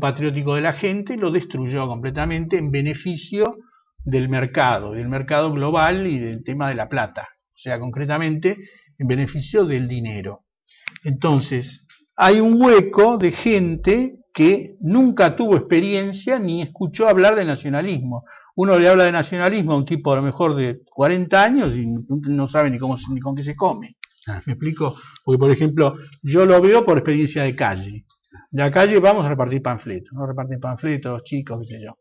patriótico de la gente, lo destruyó completamente en beneficio del mercado global y del tema de la plata, o sea, concretamente en beneficio del dinero. Entonces, hay un hueco de gente que nunca tuvo experiencia ni escuchó hablar de nacionalismo. Uno le habla de nacionalismo a un tipo a lo mejor de 40 años y no sabe ni con qué se come. ¿Me explico? Porque, por ejemplo, yo lo veo por experiencia de calle. De la calle vamos a repartir panfletos, ¿no? Reparten panfletos, chicos, qué sé yo.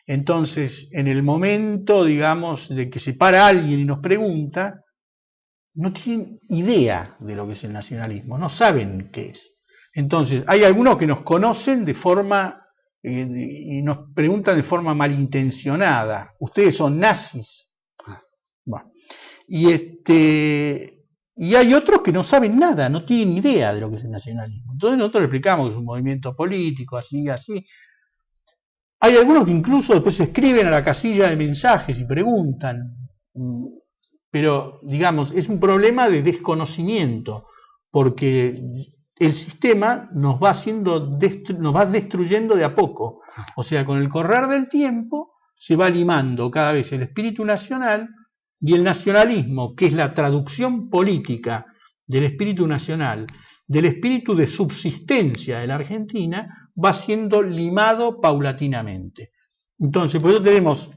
Entonces, en el momento, digamos, de que se para alguien y nos pregunta, no tienen idea de lo que es el nacionalismo, no saben qué es. Entonces, hay algunos que nos conocen de forma, y nos preguntan de forma malintencionada, ¿ustedes son nazis? Bueno, y hay otros que no saben nada, no tienen idea de lo que es el nacionalismo. Entonces nosotros le explicamos que es un movimiento político, así, así. Hay algunos que incluso después escriben a la casilla de mensajes y preguntan, pero digamos, es un problema de desconocimiento, porque el sistema nos va destruyendo de a poco. O sea, con el correr del tiempo se va limando cada vez el espíritu nacional, y el nacionalismo, que es la traducción política del espíritu nacional, del espíritu de subsistencia de la Argentina, va siendo limado paulatinamente. Entonces, por eso tenemos,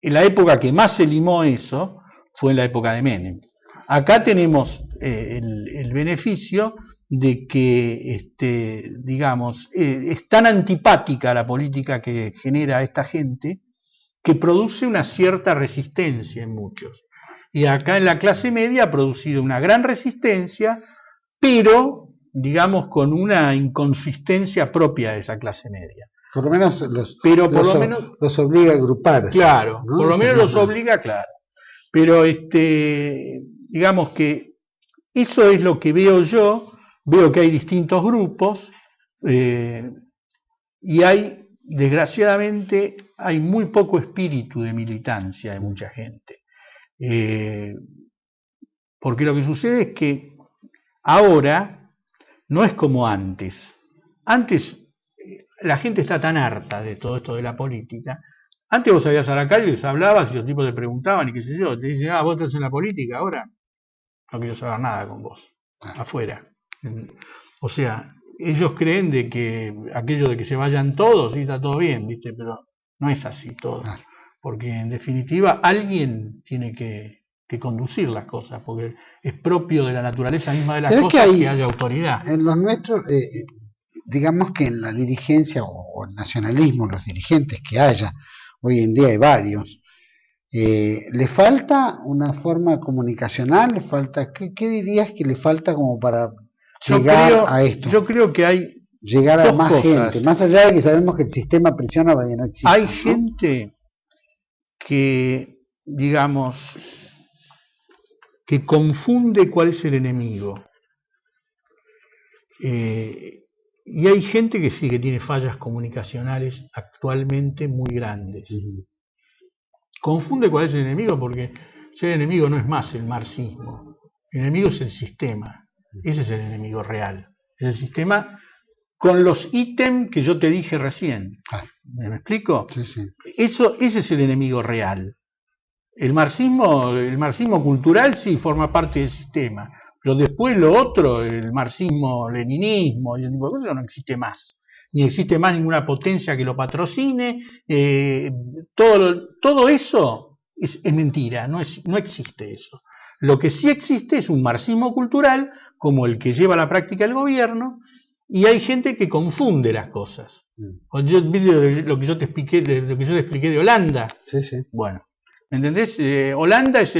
en la época que más se limó eso, fue en la época de Menem. Acá tenemos el beneficio de que, digamos, es tan antipática la política que genera esta gente, que produce una cierta resistencia en muchos. Y acá en la clase media ha producido una gran resistencia, pero, digamos, con una inconsistencia propia de esa clase media. Por lo menos los obliga a agruparse. Claro, ¿no? Por lo menos los obliga, claro. Pero, digamos que eso es lo que veo yo. Veo que hay distintos grupos y desgraciadamente, hay muy poco espíritu de militancia de mucha gente. Porque lo que sucede es que ahora no es como antes. Antes la gente está tan harta de todo esto de la política. Antes vos salías a la calle y les hablabas y los tipos te preguntaban y qué sé yo. Te dicen, vos estás en la política ahora. No quiero saber nada con vos. Afuera. O sea, ellos creen de que aquello de que se vayan todos, sí, está todo bien, ¿viste? Pero no es así todo. Porque en definitiva alguien tiene que conducir las cosas, porque es propio de la naturaleza misma de las cosas que haya autoridad. En los nuestros, digamos que en la dirigencia o el nacionalismo, los dirigentes que haya, hoy en día hay varios, ¿le falta una forma comunicacional? ¿Le falta, qué dirías que le falta como para llegar a esto? Yo creo que hay llegar a más gente, más allá de que sabemos que el sistema prisiona para que no exista. Hay gente que, digamos, que confunde cuál es el enemigo. Y hay gente que sí, que tiene fallas comunicacionales actualmente muy grandes. Confunde cuál es el enemigo porque el enemigo no es más el marxismo. El enemigo es el sistema. Ese es el enemigo real. Es el sistema con los ítems que yo te dije recién. ¿Me explico? Sí, sí. Ese es el enemigo real. El marxismo cultural sí forma parte del sistema, pero después lo otro, el marxismo-leninismo, ese tipo de cosas no existe más. ni existe más ninguna potencia que lo patrocine, todo eso es mentira, no existe eso. Lo que sí existe es un marxismo cultural, como el que lleva a la práctica el gobierno, y hay gente que confunde las cosas. ¿Viste lo que yo te expliqué de Holanda? Sí, sí. Bueno, ¿entendés? Holanda es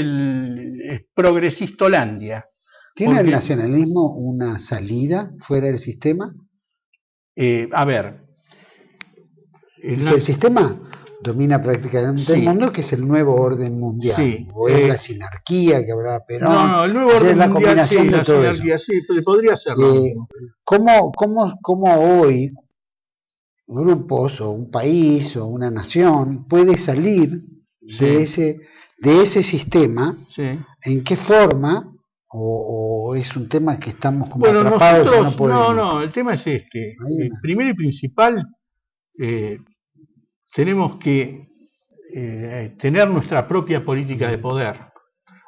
progresista Holandia. ¿Tiene el nacionalismo una salida fuera del sistema? A ver. El sistema domina prácticamente el mundo, que es el nuevo orden mundial. Sí, o es la sinarquía que hablaba Perón. No, el nuevo orden la mundial, combinación de la todo sinarquía, eso. sí, podría ser. ¿Cómo hoy grupos o un país o una nación puede salir de ese sistema? Sí. ¿En qué forma? ¿O es un tema que estamos como atrapados y no podemos? No, el tema es este. Primero y principal, tenemos que tener nuestra propia política de poder.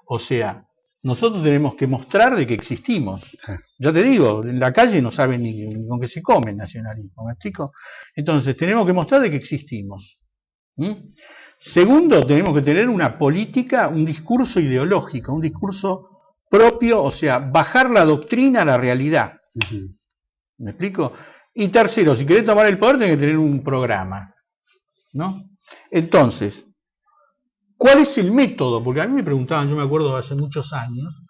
O sea, nosotros tenemos que mostrar de que existimos. Ya te digo, en la calle no saben ni con qué se come el nacionalismo, ¿me explico? Entonces, tenemos que mostrar de que existimos. Segundo, tenemos que tener una política, un discurso ideológico, un discurso propio, o sea, bajar la doctrina a la realidad. ¿Me explico? Y tercero, si querés tomar el poder, tenés que tener un programa, ¿no? Entonces, ¿cuál es el método? Porque a mí me preguntaban, yo me acuerdo hace muchos años,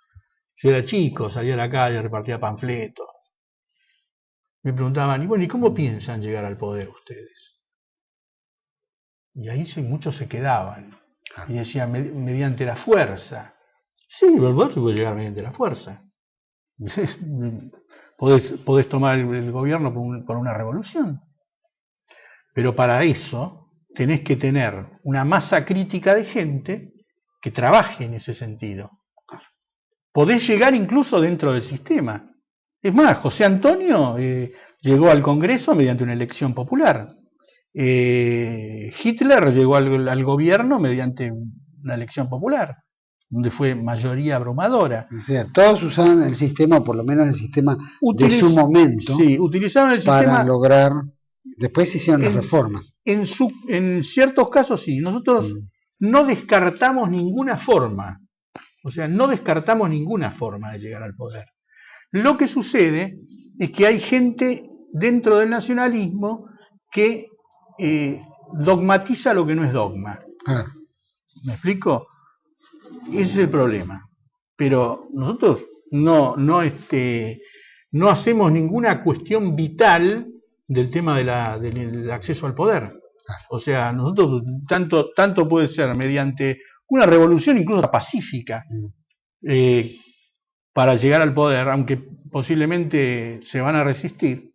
yo era chico, salía a la calle, repartía panfletos. Me preguntaban, ¿y cómo piensan llegar al poder ustedes? Y ahí muchos se quedaban y decían, mediante la fuerza. Sí, el poder se puede llegar mediante la fuerza. Podés tomar el gobierno por una revolución. Pero para eso tenés que tener una masa crítica de gente que trabaje en ese sentido. Podés llegar incluso dentro del sistema. Es más, José Antonio llegó al Congreso mediante una elección popular. Hitler llegó al gobierno mediante una elección popular, donde fue mayoría abrumadora. O sea, todos usaban el sistema, o por lo menos el sistema de su momento, sí, utilizaron el sistema para lograr. Después se hicieron las reformas. En ciertos casos sí. Nosotros no descartamos ninguna forma. O sea, no descartamos ninguna forma de llegar al poder. Lo que sucede es que hay gente dentro del nacionalismo que dogmatiza lo que no es dogma. ¿Me explico? Ese es el problema. Pero nosotros no hacemos ninguna cuestión vital del tema del acceso al poder. O sea, nosotros tanto puede ser mediante una revolución incluso pacífica para llegar al poder, aunque posiblemente se van a resistir,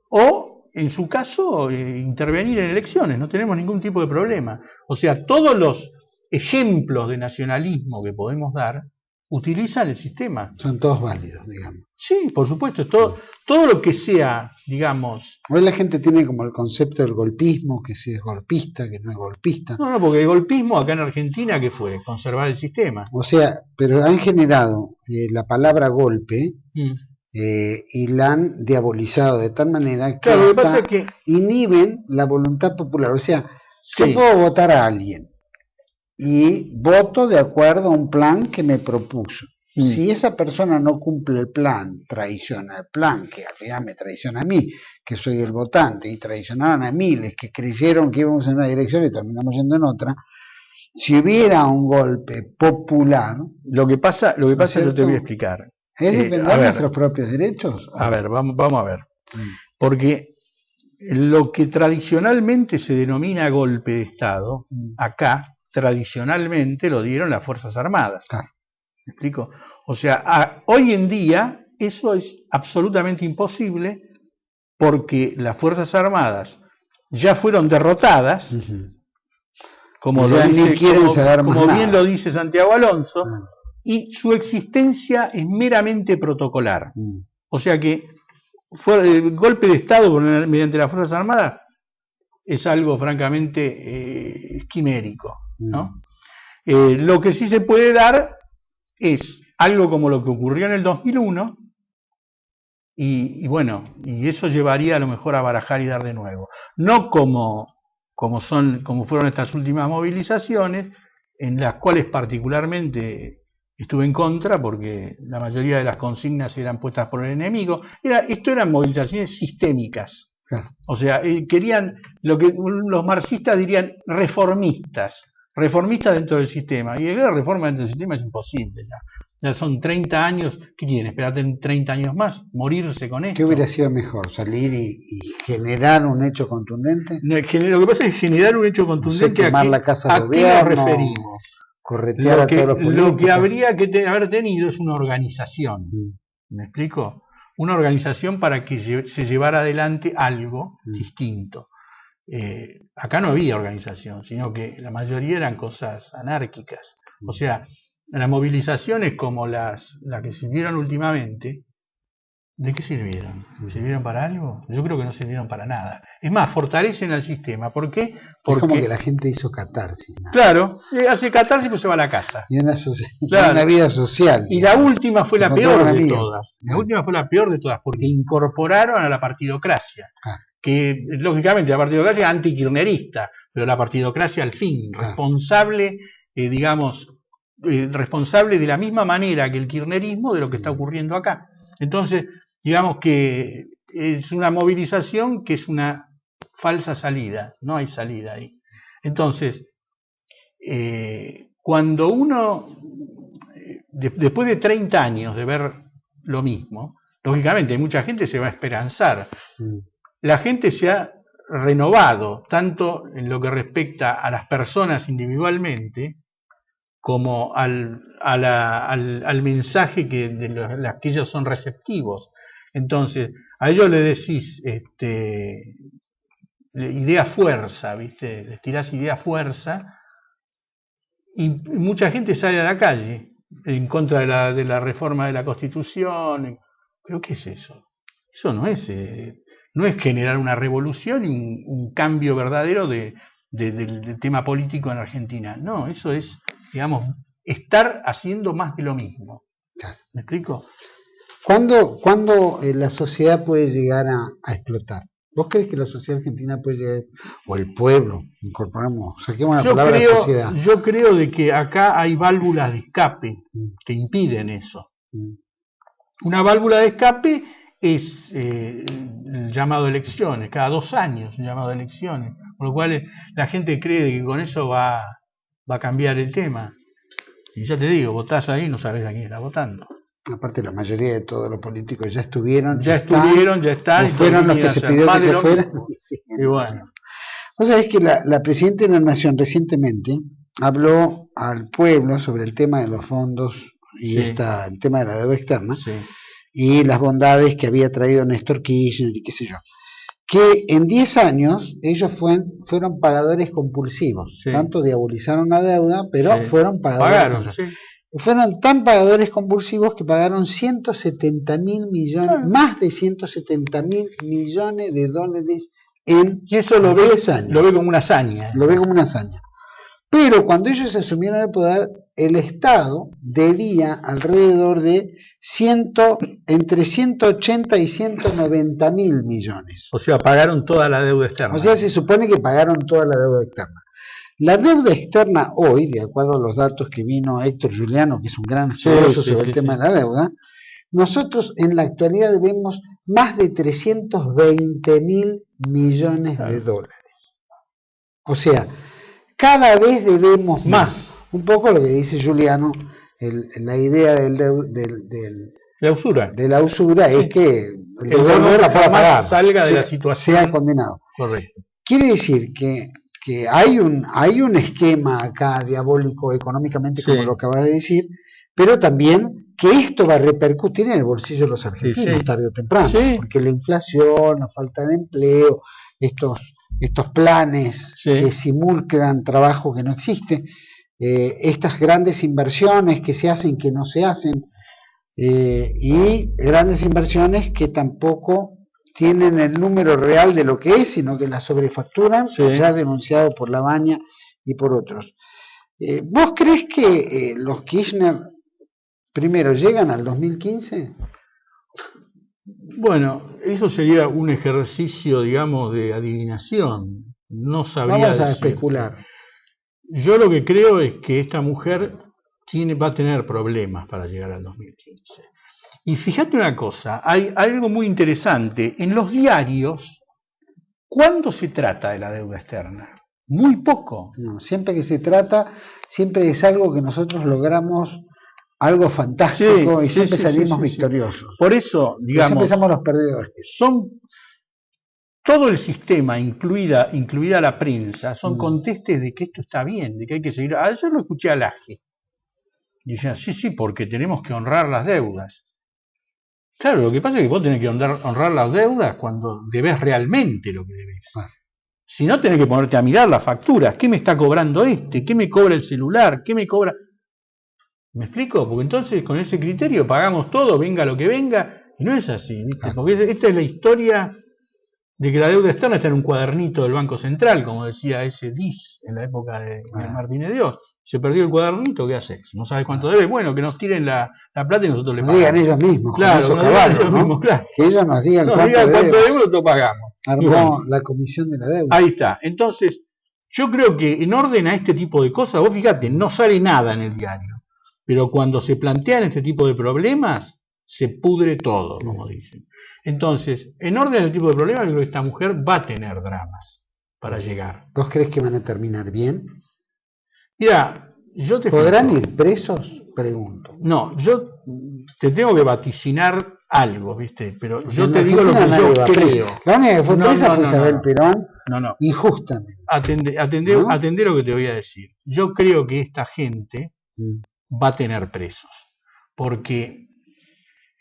o en su caso intervenir en elecciones, no tenemos ningún tipo de problema. O sea, todos los ejemplos de nacionalismo que podemos dar utilizan el sistema. Son todos válidos, digamos. Sí, por supuesto, todo lo que sea, digamos... Hoy la gente tiene como el concepto del golpismo, que si es golpista, que no es golpista. No, porque el golpismo acá en Argentina, ¿qué fue? Conservar el sistema. O sea, pero han generado la palabra golpe y la han diabolizado de tal manera que, claro, lo que pasa es que inhiben la voluntad popular. O sea, yo puedo votar a alguien y voto de acuerdo a un plan que me propuso. Si esa persona no cumple el plan, traiciona el plan, que al final me traiciona a mí, que soy el votante, y traicionaron a miles que creyeron que íbamos en una dirección y terminamos yendo en otra. Si hubiera un golpe popular... Lo que pasa yo te voy a explicar. ¿Es defender nuestros propios derechos? A ver, vamos a ver. Porque lo que tradicionalmente se denomina golpe de Estado, acá tradicionalmente lo dieron las Fuerzas Armadas. ¿Me explico? O sea, hoy en día eso es absolutamente imposible porque las Fuerzas Armadas ya fueron derrotadas, como bien lo dice Santiago Alonso, y su existencia es meramente protocolar. O sea que el golpe de Estado mediante las Fuerzas Armadas es algo francamente quimérico, ¿no? Lo que sí se puede dar es algo como lo que ocurrió en el 2001, y bueno, y eso llevaría a lo mejor a barajar y dar de nuevo. No como fueron estas últimas movilizaciones, en las cuales particularmente estuve en contra, porque la mayoría de las consignas eran puestas por el enemigo. Esto eran movilizaciones sistémicas. Claro. O sea, querían lo que los marxistas dirían reformistas dentro del sistema. Y la reforma dentro del sistema es imposible. Ya son 30 años. ¿Qué quieren? ¿Esperar 30 años más? ¿Morirse con esto? ¿Qué hubiera sido mejor? ¿Salir y generar un hecho contundente? Lo que pasa es generar un hecho contundente. No sé, quemar la casa de gobierno, ¿a qué nos referimos? Corretear a todos los políticos. Lo que habría que haber tenido es una organización. ¿Me explico? Una organización para que se llevara adelante algo distinto. Acá no había organización, sino que la mayoría eran cosas anárquicas. O sea, las movilizaciones como las que sirvieron últimamente, ¿de qué sirvieron? ¿Sirvieron para algo? Yo creo que no sirvieron para nada. Es más, fortalecen al sistema. ¿Por qué? Porque es como que la gente hizo catarsis, ¿no? Claro, hace catarsis pues se va a la casa. Y una vida social. Y la última fue la peor de todas. La última fue la peor de todas, porque incorporaron a la partidocracia. Que lógicamente la partidocracia es antikirchnerista, pero la partidocracia al fin, responsable, responsable de la misma manera que el kirchnerismo de lo que está ocurriendo acá. Entonces, digamos que es una movilización que es una falsa salida, no hay salida ahí. Entonces, cuando uno, después de 30 años de ver lo mismo, lógicamente mucha gente se va a esperanzar. La gente se ha renovado, tanto en lo que respecta a las personas individualmente, como al mensaje de los que ellos son receptivos. Entonces, a ellos le decís idea fuerza, ¿viste? Les tirás idea fuerza, y mucha gente sale a la calle en contra de la reforma de la Constitución. ¿Pero qué es eso? Eso no es generar una revolución y un cambio verdadero del tema político en Argentina. No, eso es, digamos, estar haciendo más de lo mismo. ¿Me explico? ¿Cuándo la sociedad puede llegar a explotar? ¿Vos crees que la sociedad argentina puede llegar, o el pueblo, saquemos la palabra sociedad? Yo creo de que acá hay válvulas de escape que impiden eso. Una válvula de escape es el llamado a elecciones, cada 2 años un llamado a elecciones, con lo cual la gente cree que con eso va a cambiar el tema. Y ya te digo, votás ahí, no sabés a quién estás votando. Aparte, la mayoría de todos los políticos ya están. Y fueron los que se pidió que se fueran. Y bueno. Vos sabés que la Presidenta de la Nación recientemente habló al pueblo sobre el tema de los fondos y el tema de la deuda externa y las bondades que había traído Néstor Kirchner y qué sé yo. Que en 10 años ellos fueron pagadores compulsivos. Tanto diabolizaron la deuda, pero fueron pagadores. Fueron tan pagadores compulsivos que pagaron 170.000 millones, más de 170.000 millones de dólares en 10 años. Lo ve como una hazaña. Lo ve como una hazaña. Pero cuando ellos asumieron el poder, el Estado debía alrededor de entre 180 y 190.000 millones. O sea, pagaron toda la deuda externa. O sea, se supone que pagaron toda la deuda externa. La deuda externa hoy, de acuerdo a los datos que vino Héctor Juliano, que es un gran estudioso sobre el tema de la deuda, nosotros en la actualidad debemos más de 320.000 millones de dólares. O sea, cada vez debemos más. Un poco lo que dice Juliano, la idea de la usura es que el gobierno la pueda pagar, salga de la situación, sea condenado. Correcto. Quiere decir que hay un esquema acá diabólico económicamente, como lo acabas de decir, pero también que esto va a repercutir en el bolsillo de los argentinos tarde o temprano, porque la inflación, la falta de empleo, estos planes que simulcran trabajo que no existe, estas grandes inversiones que se hacen, que no se hacen, y grandes inversiones que tampoco tienen el número real de lo que es, sino que la sobrefacturan, ya denunciado por La Baña y por otros. ¿Vos crees que los Kirchner primero llegan al 2015? Bueno, eso sería un ejercicio, digamos, de adivinación. No sabría Vamos a decirte. especular. Yo lo que creo es que esta mujer va a tener problemas para llegar al 2015. Y fíjate una cosa, hay algo muy interesante. En los diarios, ¿cuándo se trata de la deuda externa? Muy poco. No, siempre que se trata, siempre es algo que nosotros logramos, algo fantástico, y siempre salimos victoriosos. Por eso, digamos, siempre somos los perdedores. Todo el sistema, incluida la prensa, son contestes de que esto está bien, de que hay que seguir. Ayer lo escuché a Laje. Dicen, sí, porque tenemos que honrar las deudas. Claro, lo que pasa es que vos tenés que honrar las deudas cuando debes realmente lo que debes. Si no, tenés que ponerte a mirar las facturas. ¿Qué me está cobrando este? ¿Qué me cobra el celular? ¿Qué me cobra? ¿Me explico? Porque entonces con ese criterio pagamos todo, venga lo que venga. Y no es así, ¿viste? Porque esta es la historia de que la deuda externa está en un cuadernito del Banco Central, como decía ese DIS en la época de Martínez de Oz. Se perdió el cuadernito, ¿qué haces? No sabes cuánto debes. Bueno, que nos tiren la plata y nosotros le pagamos. Digan ellos mismos. Claro, claro. Que ellos nos digan cuánto debemos, nosotros pagamos. Armó la comisión de la deuda. Ahí está. Entonces, yo creo que en orden a este tipo de cosas, vos fíjate, no sale nada en el diario. Pero cuando se plantean este tipo de problemas, se pudre todo, como dicen. Entonces, en orden a este tipo de problemas, yo creo que esta mujer va a tener dramas para llegar. ¿Vos crees que van a terminar bien? Mira, yo te ¿Podrán ir presos? Pregunto. No, yo te tengo que vaticinar algo, ¿viste? Pero yo te digo lo que yo creo. La única que fue presa fue Isabel Perón. No. Injustamente. Atendé lo que te voy a decir. Yo creo que esta gente va a tener presos. Porque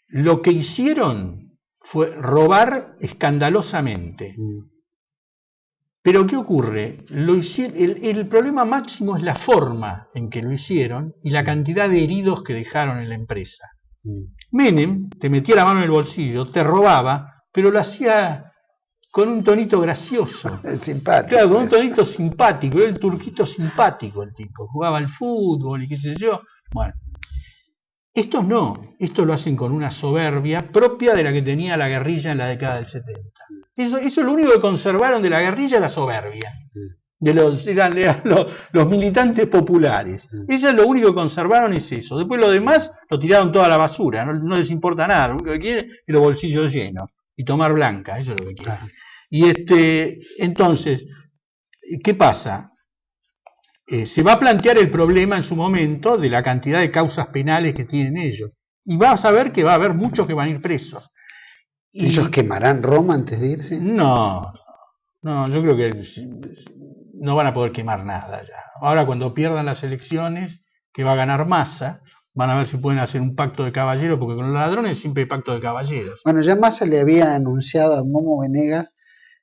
lo que hicieron fue robar escandalosamente. Pero ¿qué ocurre? El problema máximo es la forma en que lo hicieron y la cantidad de heridos que dejaron en la empresa. Menem te metía la mano en el bolsillo, te robaba, pero lo hacía con un tonito gracioso. Simpático. Claro, con un tonito simpático. Era el turquito simpático el tipo. Jugaba al fútbol y qué sé yo. Bueno, estos no. Estos lo hacen con una soberbia propia de la que tenía la guerrilla en la década del 70. Eso es lo único que conservaron de la guerrilla, la soberbia. Eran los militantes populares. Ellos lo único que conservaron es eso. Después lo demás lo tiraron toda a la basura. No les importa nada. Lo único que quieren es los bolsillos llenos. Y tomar blanca. Eso es lo que quieren. Y entonces, ¿qué pasa? Se va a plantear el problema en su momento de la cantidad de causas penales que tienen ellos. Y vas a ver que va a haber muchos que van a ir presos. ¿Ellos quemarán Roma antes de irse? No, yo creo que no van a poder quemar nada ya. Ahora cuando pierdan las elecciones, que va a ganar Massa, van a ver si pueden hacer un pacto de caballeros, porque con los ladrones siempre hay pacto de caballeros. Bueno, ya Massa le había anunciado a Momo Venegas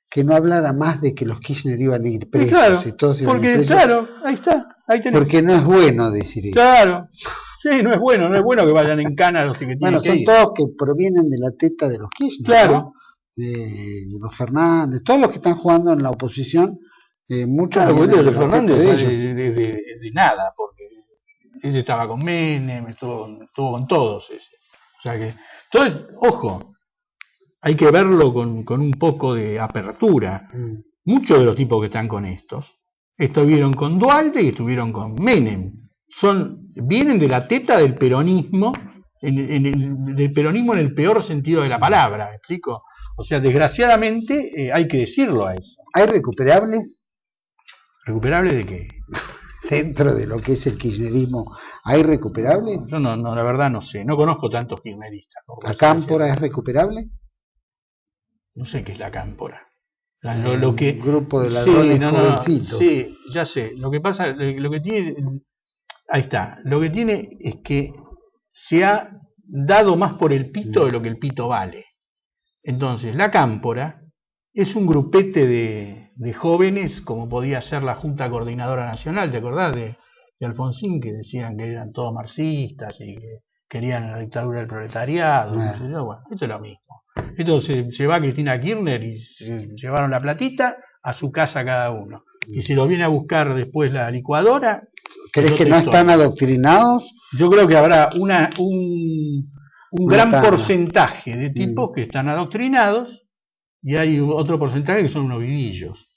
que no hablara más de que los Kirchner iban a ir presos. Claro, y todos iban porque a ir presos, claro, ahí está, ahí tenés. Porque no es bueno decir eso. Claro. Sí, no es bueno que vayan en cana los que tienen bueno, que son ir. Todos que provienen de la teta de los Kirchner, claro. ¿no? De los Fernández, todos los que están jugando en la oposición, muchos de los Fernández de nada, porque ese estaba con Menem, estuvo con todos ese. O sea que, entonces, ojo, hay que verlo con un poco de apertura. Muchos de los tipos que están con estos estuvieron con Dualde y estuvieron con Menem. Vienen de la teta del peronismo, del peronismo en el peor sentido de la palabra, ¿me explico? O sea, desgraciadamente hay que decirlo a eso. ¿Hay recuperables? ¿Recuperables de qué? Dentro de lo que es el kirchnerismo, ¿hay recuperables? Yo no, la verdad no sé, no conozco tantos kirchneristas. ¿La Cámpora es recuperable? No sé qué es la Cámpora. Un grupo de ladrones jovencitos. Sí, ya sé. Lo que pasa, lo que tiene... Ahí está. Lo que tiene es que se ha dado más por el pito de lo que el pito vale. Entonces, la Cámpora es un grupete de jóvenes, como podía ser la Junta Coordinadora Nacional, ¿te acordás de Alfonsín, que decían que eran todos marxistas y que querían la dictadura del proletariado? No sé yo. Bueno, esto es lo mismo. Entonces se va Cristina Kirchner y se llevaron la platita a su casa cada uno. Y si lo viene a buscar después la licuadora... ¿Crees que no están adoctrinados? Yo creo que habrá un gran porcentaje de tipos que están adoctrinados y hay otro porcentaje que son unos vivillos.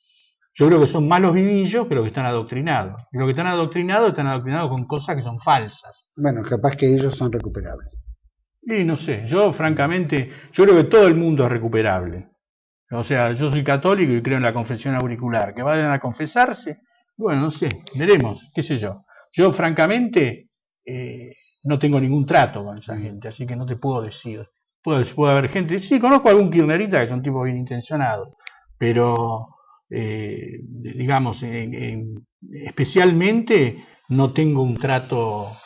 Yo creo que son malos vivillos que los que están adoctrinados. Y los que están adoctrinados con cosas que son falsas. Bueno, capaz que ellos son recuperables. Y no sé, yo francamente, yo creo que todo el mundo es recuperable. O sea, yo soy católico y creo en la confesión auricular. Que vayan a confesarse, bueno, no sé, veremos, qué sé yo. Yo francamente no tengo ningún trato con esa gente, así que no te puedo decir. Puede haber gente, sí, conozco a algún kirchnerista que son tipos bien intencionados, pero digamos, especialmente no tengo un trato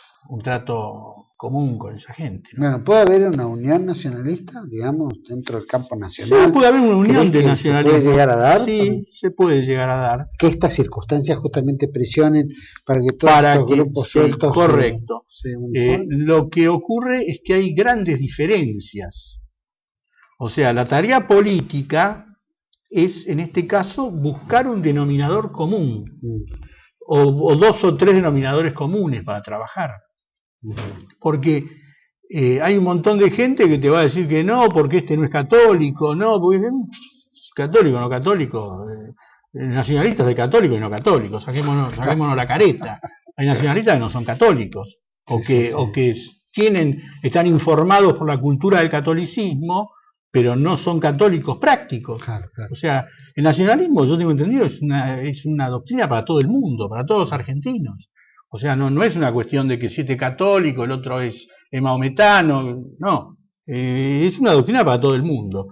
común con esa gente, ¿no? Bueno, ¿puede haber una unión nacionalista, digamos, dentro del campo nacional? Sí, puede haber una unión de nacionalismo. ¿Se puede llegar a dar? Sí, se puede llegar a dar. Que estas circunstancias justamente presionen para que todos estos grupos sueltos correcto. se uniformen. Lo que ocurre es que hay grandes diferencias. O sea, la tarea política es, en este caso, buscar un denominador común, o 2 o 3 denominadores comunes para trabajar. Porque hay un montón de gente que te va a decir que no, porque este no es católico, no, porque católico, no católico, nacionalistas de católico y no católicos, saquémonos la careta. Hay nacionalistas que no son católicos, o que están informados por la cultura del catolicismo, pero no son católicos prácticos. Claro. O sea, el nacionalismo, yo tengo entendido, es una doctrina para todo el mundo, para todos los argentinos. O sea, no es una cuestión de que si este es católico, el otro es maometano, no. Es una doctrina para todo el mundo.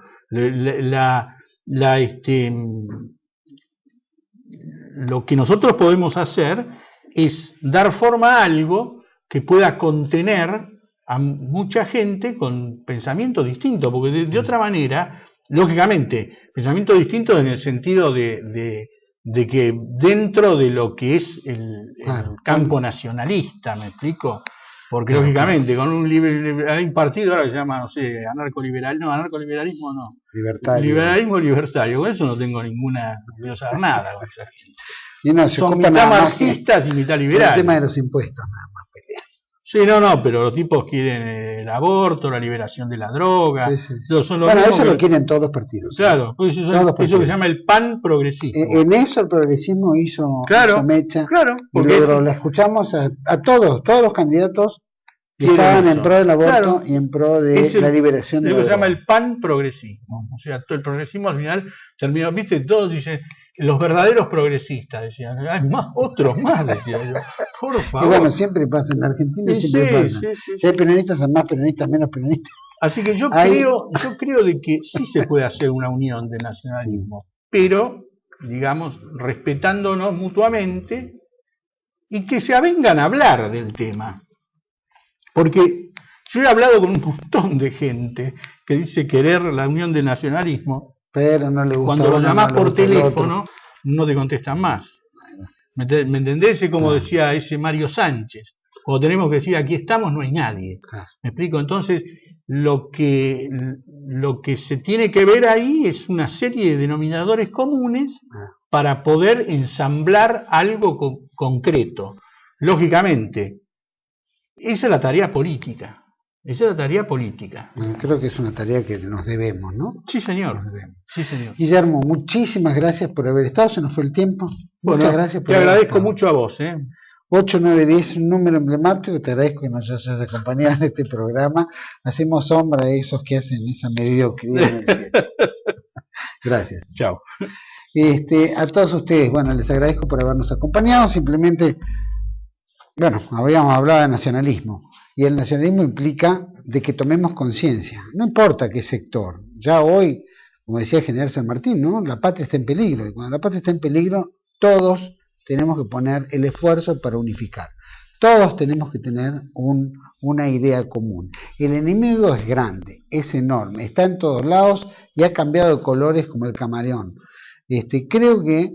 Lo que nosotros podemos hacer es dar forma a algo que pueda contener a mucha gente con pensamiento distinto, porque de otra manera, lógicamente, pensamiento distinto en el sentido de que dentro de lo que es el campo nacionalista, ¿me explico? Porque lógicamente con hay un partido ahora que se llama, no sé, anarcoliberalismo no. Liberalismo libertario, con eso no tengo ninguna, no quiero saber nada con esa gente. Y no, son mitad marxistas y mitad liberales. El tema de los impuestos nada más pelea. Sí, pero los tipos quieren el aborto, la liberación de la droga. Sí. Bueno, eso lo quieren todos los partidos. Claro, pues eso que se llama el pan progresismo. En eso el progresismo hizo mecha. Claro, porque la escuchamos a todos los candidatos que estaban en pro del aborto y en pro de la liberación de la droga. Eso se llama el pan progresismo. O sea, todo el progresismo al final terminó, viste, todos dicen los verdaderos progresistas, decían, hay otros más, decía yo, por favor. Y bueno, siempre pasa, en Argentina siempre pasa. Si hay peronistas, hay más peronistas, menos peronistas. Así que yo creo de que sí se puede hacer una unión de nacionalismo, pero, digamos, respetándonos mutuamente y que se avengan a hablar del tema. Porque yo he hablado con un montón de gente que dice querer la unión del nacionalismo, pero no le gusta. Cuando lo llamás por teléfono, no te contestan más. ¿Me entendés? Es como decía ese Mario Sánchez. Cuando tenemos que decir aquí estamos, no hay nadie. ¿Me explico? Entonces, lo que se tiene que ver ahí es una serie de denominadores comunes para poder ensamblar algo concreto. Lógicamente, esa es la tarea política. Esa es la tarea política. Bueno, creo que es una tarea que nos debemos, ¿no? Sí, señor. Sí, señor. Guillermo, muchísimas gracias por haber estado. Se nos fue el tiempo. Muchas gracias por te agradezco mucho a vos. 8910 es un número emblemático. Te agradezco que nos hayas acompañado en este programa. Hacemos sombra a esos que hacen esa mediocridad. Gracias. Chao. A todos ustedes, bueno, les agradezco por habernos acompañado. Simplemente, bueno, habíamos hablado de nacionalismo. Y el nacionalismo implica de que tomemos conciencia, no importa qué sector. Ya hoy, como decía el general San Martín, ¿no? La patria está en peligro, y cuando la patria está en peligro, todos tenemos que poner el esfuerzo para unificar. Todos tenemos que tener una idea común. El enemigo es grande, es enorme, está en todos lados y ha cambiado de colores como el camaleón. Creo que,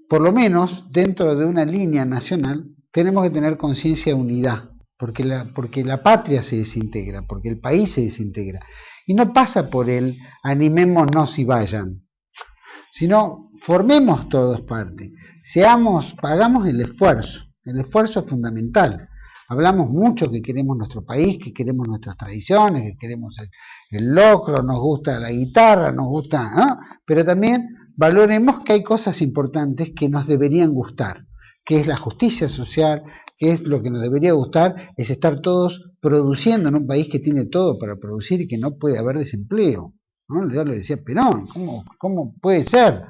por lo menos, dentro de una línea nacional, tenemos que tener conciencia de unidad. Porque la patria se desintegra, porque el país se desintegra. Y no pasa por el animémonos y vayan, sino formemos todos parte. Hagamos el esfuerzo es fundamental. Hablamos mucho que queremos nuestro país, que queremos nuestras tradiciones, que queremos el locro, nos gusta la guitarra, nos gusta, ¿no? Pero también valoremos que hay cosas importantes que nos deberían gustar, que es la justicia social, que es lo que nos debería gustar, es estar todos produciendo en un país que tiene todo para producir y que no puede haber desempleo, ¿no? Ya lo decía Perón, ¿cómo puede ser?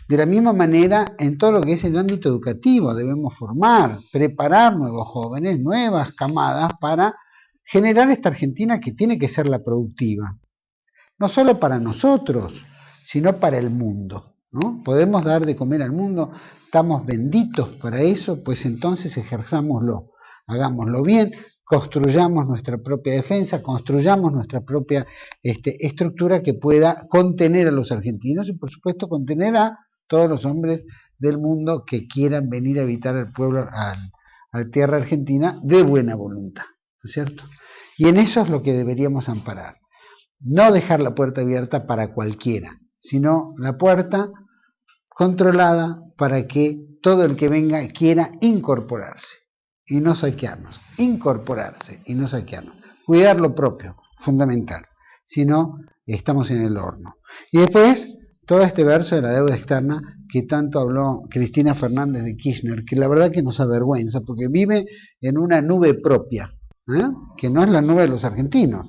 De la misma manera, en todo lo que es el ámbito educativo, debemos formar, preparar nuevos jóvenes, nuevas camadas para generar esta Argentina que tiene que ser la productiva. No solo para nosotros, sino para el mundo, ¿no? Podemos dar de comer al mundo, estamos benditos para eso, pues entonces ejerzámoslo, hagámoslo bien, construyamos nuestra propia defensa, construyamos nuestra propia estructura que pueda contener a los argentinos y por supuesto contener a todos los hombres del mundo que quieran venir a habitar al pueblo, a tierra argentina de buena voluntad, ¿no es cierto? Y en eso es lo que deberíamos amparar. No dejar la puerta abierta para cualquiera, sino la puerta controlada para que todo el que venga quiera incorporarse y no saquearnos. Incorporarse y no saquearnos. Cuidar lo propio, fundamental. Si no, estamos en el horno. Y después, todo este verso de la deuda externa que tanto habló Cristina Fernández de Kirchner, que la verdad que nos avergüenza, porque vive en una nube propia, que no es la nube de los argentinos.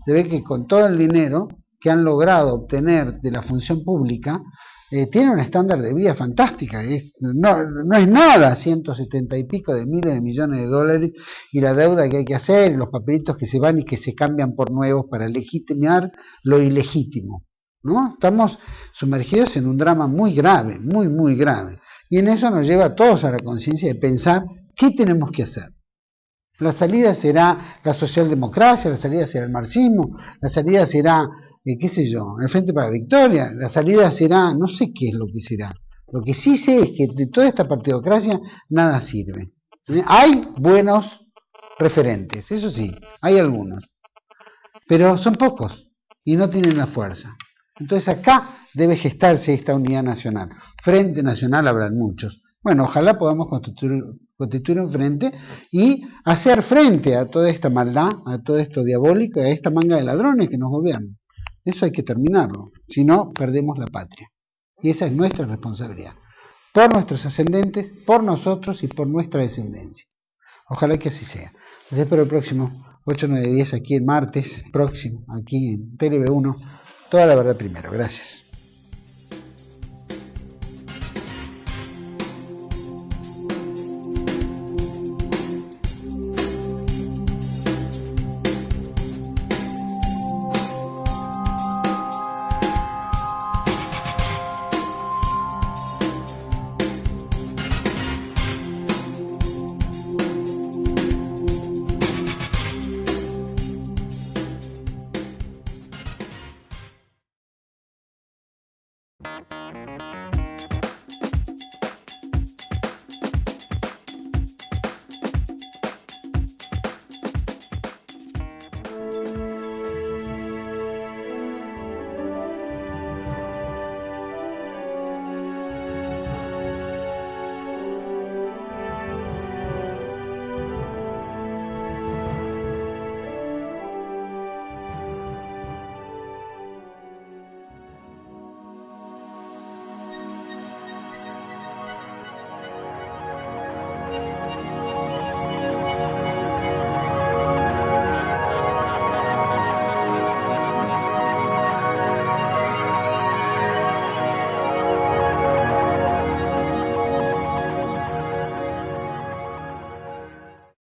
Se ve que con todo el dinero que han logrado obtener de la función pública, tiene un estándar de vida fantástica, no es nada, 170 y pico de miles de millones de dólares, y la deuda que hay que hacer, y los papelitos que se van y que se cambian por nuevos para legitimar lo ilegítimo, ¿no? Estamos sumergidos en un drama muy grave, muy grave, y en eso nos lleva a todos a la conciencia de pensar qué tenemos que hacer. La salida será la socialdemocracia, la salida será el marxismo, la salida será, qué sé yo, el Frente para la Victoria, la salida será, no sé qué es lo que será. Lo que sí sé es que de toda esta partidocracia nada sirve. Hay buenos referentes, eso sí, hay algunos, pero son pocos y no tienen la fuerza. Entonces acá debe gestarse esta unidad nacional. Frente nacional habrán muchos. Bueno, ojalá podamos constituir un frente y hacer frente a toda esta maldad, a todo esto diabólico, a esta manga de ladrones que nos gobiernan. Eso hay que terminarlo, si no perdemos la patria. Y esa es nuestra responsabilidad, por nuestros ascendentes, por nosotros y por nuestra descendencia. Ojalá que así sea. Los espero el próximo 8, 9, 10, aquí el martes próximo, aquí en TLV1, Toda la Verdad Primero. Gracias.